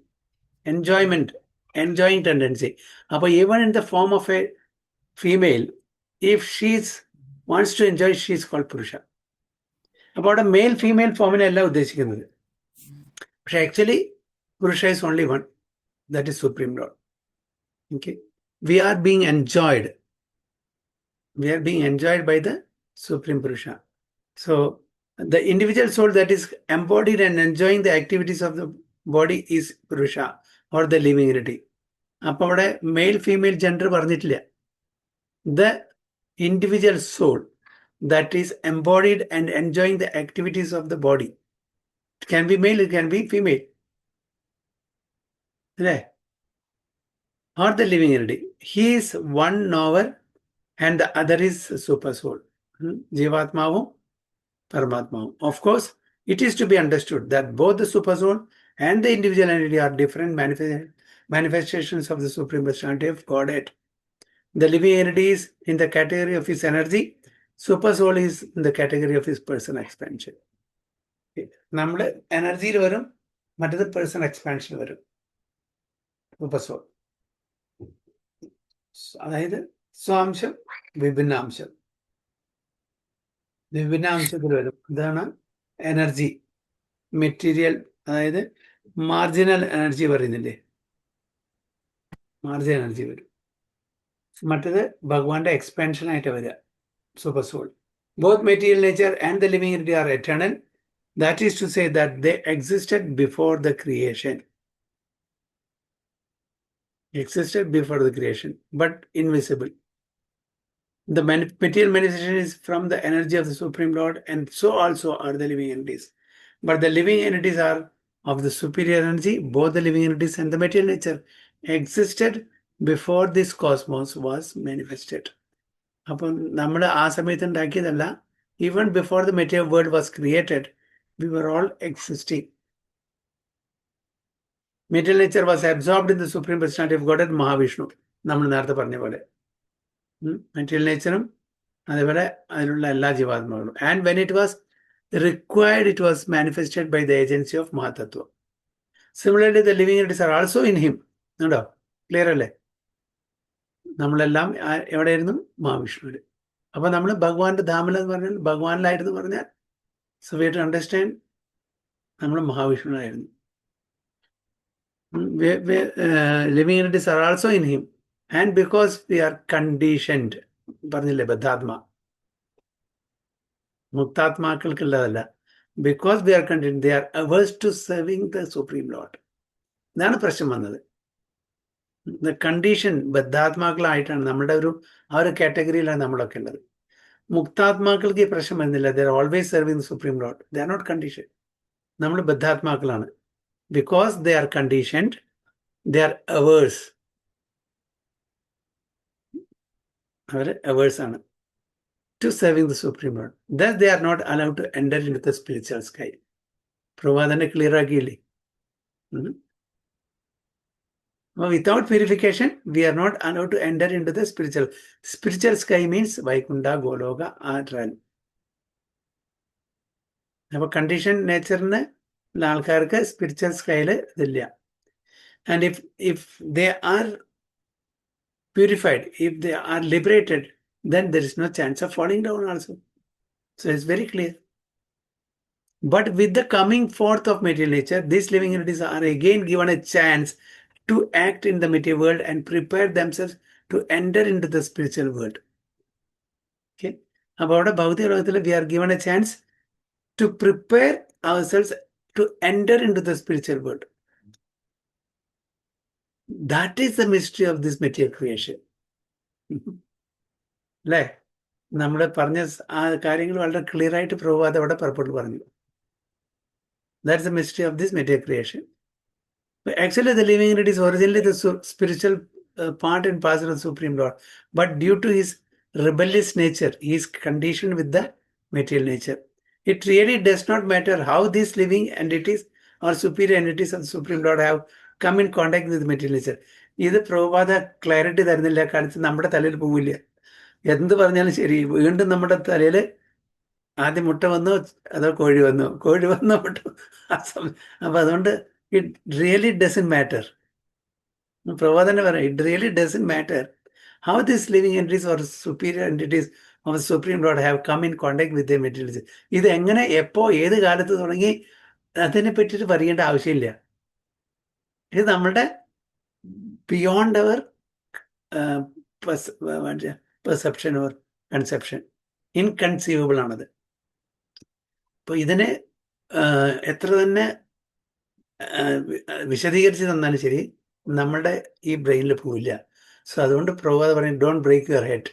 ടെൻഡൻസി. അപ്പോൾ even in the form of a female, if she's wants to enjoy, she's called പുരുഷ. അപ്പോൾ അവിടെ മെയിൽ ഫീമെയിൽ ഫോമിനല്ല ഉദ്ദേശിക്കുന്നത്. പക്ഷെ ആക്ച്വലി പുരുഷ is only one, that is supreme Lord. Okay, we are being enjoyed by the Supreme Purusha. So the individual soul that is embodied and enjoying the activities of the body is Purusha or the living entity. അപ്പോൾ അവിടെ മെയിൽ ഫീമെയിൽ ജെൻഡർ പറഞ്ഞിട്ടില്ല. The individual soul that is embodied and enjoying the activities of the body. It can be male, it can be female. അല്ലേ? Or the living entity. He is one knower and the other is super soul. Jivatmavu, Paramatmavu. Of course, it is to be understood that both the super soul and the individual entity are different manifestations of the supreme personality of Godhead. The living entity is in the category of his energy. Super soul is in the category of his personal expansion. നമ്മുടെ എനർജിയിൽ വരും, മറ്റത് പേഴ്സണൽ എക്സ്പാൻഷൻ വരും. സൂപ്പർ സോൾ അതായത് സ്വാംശം വിഭിന്നാംശം, വിഭിന്നാംശത്തിൽ വരും. ഇതാണ് എനർജി, മെറ്റീരിയൽ, അതായത് മാർജിനൽ എനർജി പറയുന്നില്ലേ, മാർജിനൽ എനർജി വരും. മറ്റത് ഭഗവാന്റെ എക്സ്പാൻഷൻ ആയിട്ട് വരിക, super soul. Both material nature and the living energy are eternal. That is to say that they existed before the creation. Existed before the creation, but invisible. The material manifestation is from the energy of the Supreme Lord, and so also are the living entities. But the living entities are of the superior energy. Both the living entities and the material nature existed before this cosmos was manifested. അപ്പം നമ്മൾ ആ സമയത്ത് ഉണ്ടാക്കിയതല്ല. Even before the material world was created, we were all existing. Material nature was absorbed in the Supreme Personality of Godhead, Mahavishnu. നമ്മൾ നേരത്തെ പറഞ്ഞ പോലെ മെറ്റീരിയൽ നേച്ചറും അതേപോലെ അതിലുള്ള എല്ലാ ജീവാത്മാക്കളും. And when it was required, it was manifested by the agency of mahatattva. Similarly the living entities are also in him. ഉണ്ടോ? ക്ലിയർ അല്ലേ? നമ്മളെല്ലാം എവിടെയായിരുന്നു? മഹാവിഷ്ണുവിൽ. അപ്പൊ നമ്മൾ ഭഗവാന്റെ ധാമല എന്ന് പറഞ്ഞാൽ ഭഗവാനിലായിരുന്നു പറഞ്ഞാൽ, സോ വി ടു അണ്ടർസ്റ്റാൻഡ് നമ്മൾ മഹാവിഷ്ണുവിലായിരുന്നു. Living entities are also in him, and because we are conditioned, പറഞ്ഞില്ലേ ബദ്ധാത്മ, മുക്താത്മാക്കൾക്കുള്ളതല്ല. Because we are conditioned, they are averse to serving the Supreme Lord. ഇതാണ് പ്രശ്നം വന്നത്. The condition ബദ്ധാത്മാക്കളായിട്ടാണ് നമ്മളുടെ ആ ഒരു കാറ്റഗറിയിലാണ് നമ്മളൊക്കെ ഉള്ളത്. മുക്താത്മാക്കൾക്ക് ഈ പ്രശ്നം വരുന്നില്ല. they are always serving the Supreme Lord. They are not conditioned. നമ്മൾ ബദ്ധാത്മാക്കളാണ്. Because they are conditioned, they are averse. Averse to serving the Supreme Lord. Thus, they are not allowed to enter into the spiritual sky. Prabhupada clear agili. Without purification, we are not allowed to enter into the spiritual sky. Means Vaikunta, Goloka, or realm. Have a conditioned nature. ആൾക്കാർക്ക് സ്പിരിച്വൽ സ്കൈല് ഇതില്ല. And if they are purified, if they are liberated, then there is no chance of falling down also. So it's very clear. But with the coming forth of material nature, these living entities are again given a chance to act in the material world and prepare themselves to enter into the spiritual world. Okay? അപ്പോൾ അവിടെ ഭൗതിക ലോകത്തിൽ we are given a chance to prepare ourselves to enter into the spiritual world. That is the mystery of this material creation. അല്ലേ? നമ്മൾ പറഞ്ഞ ആ കാര്യങ്ങൾ വളരെ ക്ലിയർ ആയിട്ട് പ്രഭുപാദ് അവിടെ പർപ്പട്ട് പറഞ്ഞു. That is the mystery of this material creation. But actually, the living entity is originally the spiritual part and parcel of the Supreme Lord. But due to his rebellious nature, he is conditioned with the material nature. It really does not matter how these living entities or superior entities of the Supreme Lord have come in contact with material nature. ഇത് പ്രഭുപാദ ക്ലാരിറ്റി തരുന്നില്ല. കാണിച്ച് നമ്മുടെ തലയിൽ പോവില്ല. എന്ത് പറഞ്ഞാലും ശരി, വീണ്ടും നമ്മുടെ തലയിൽ ആദ്യം മുട്ട വന്നു, അതോ കോഴി വന്നു, കോഴി വന്നു മുട്ട. അപ്പൊ അതുകൊണ്ട് it really doesn't matter. Prabhupad തന്നെ പറയാം, it really doesn't matter how this living entities or superior entities of supreme lord have come in contact with the materials. ഇത് എങ്ങനെ, എപ്പോ, ഏത് കാലത്ത് തുടങ്ങി, അതിനെ പറ്റിയിട്ട് പറയേണ്ട ആവശ്യമില്ല. ഇത് നമ്മുടെ beyond our perception or conception, inconceivable ആണത്. അപ്പോൾ ഇതിനെ എത്ര തന്നെ വിശദീകരിച്ച് തന്നാലും ശരി, നമ്മുടെ ഈ ബ്രെയിനിൽ പോവില്ല. സോ അതുകൊണ്ട് പ്രഭുപാദ് പറയും, ഡോണ്ട് ബ്രേക്ക് യുവർ ഹെഡ്.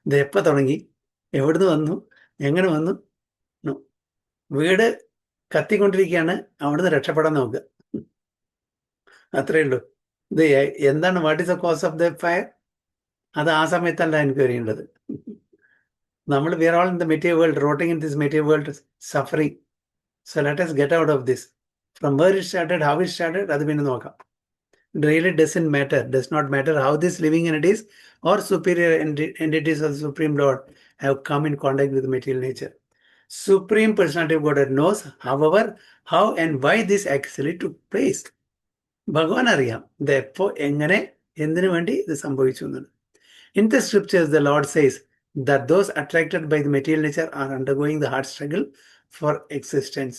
ഇത് എപ്പോൾ തുടങ്ങി, എവിടുന്ന് വന്നു, എങ്ങനെ വന്നു? വീട് കത്തിക്കൊണ്ടിരിക്കുകയാണ്, അവിടുന്ന് രക്ഷപ്പെടാൻ നോക്കുക, അത്രയേ ഉള്ളൂ. ഇത് എന്താണ്, what is the cause of the fire? അത് ആ സമയത്തല്ല എൻക്വയറി ചെയ്യേണ്ടത്. നമ്മൾ we are all in the material world, rotting in this material world, suffering. So let us get out of this. From where it started, how it started, അത് പിന്നെ നോക്കാം. It really does not matter how these living entities or superior entities of the Supreme Lord have come in contact with material nature. Supreme Personality of Godhead knows, however, how and why this actually took place. ഭഗവാൻ അറിയാം ഇത് എപ്പോ, എങ്ങനെ, എന്തിനു വേണ്ടി ഇത് സംഭവിച്ചു എന്നത്. In the scriptures, the Lord says that those attracted by the material nature are undergoing the hard struggle for existence.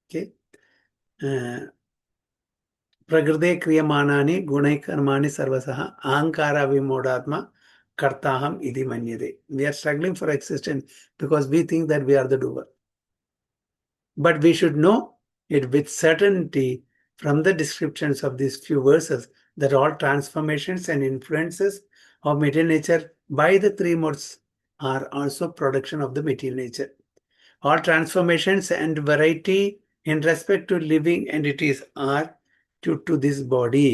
Okay. Prakrite kriyamanani gunai karmani sarvasaha ahankara vimodatma kartaham iti manyade. We are struggling for existence because we think that we are the doer. But we should know it with certainty from the descriptions of these few verses that all transformations and influences of material nature by the three modes are also production of the material nature. All transformations and variety in respect to living entities are due to this body.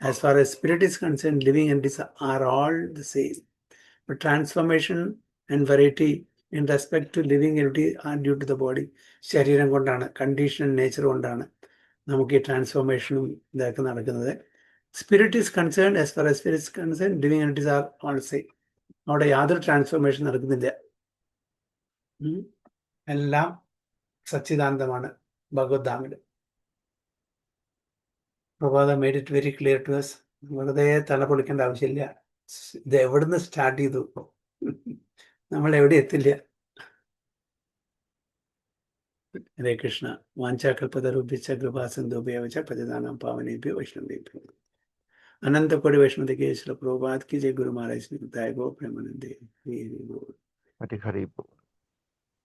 As far as spirit is concerned, living entities are all the same. But transformation and variety in respect to living entities are due to the body. ശരീരം കൊണ്ടാണ്, കണ്ടീഷൻ നേച്ചർ കൊണ്ടാണ് നമുക്ക് ഈ ട്രാൻസ്ഫോർമേഷനും ഇതൊക്കെ നടക്കുന്നത്. Spirit is concern, as far as spirit is concern, living entities are all same. അവിടെ യാതൊരു ട്രാൻസ്ഫോർമേഷൻ നടക്കുന്നില്ല. എല്ലാം സച്ചിദാനന്ദമാണ് ഭഗവദ്ധാമില്. പ്രഭാത made it very clear to us. വെറുതെ തല പൊളിക്കേണ്ട ആവശ്യമില്ല. ഇത് എവിടുന്ന് സ്റ്റാർട്ട് ചെയ്തു, നമ്മൾ എവിടെ എത്തില്ല. ഹരേ കൃഷ്ണ. വാഞ്ചാകൽപതരുഭ്യശ്ച കൃപാസിന്ധുഭ്യശ്ച പതിതാനാം പാവനേഭ്യോ വൈഷ്ണവേഭ്യോ. अनंत कोटि वैष्णव के श्रील प्रभुपाद की जय. गुरु महाराज की जय. गो प्रेमानंद. हरि हरि बोल.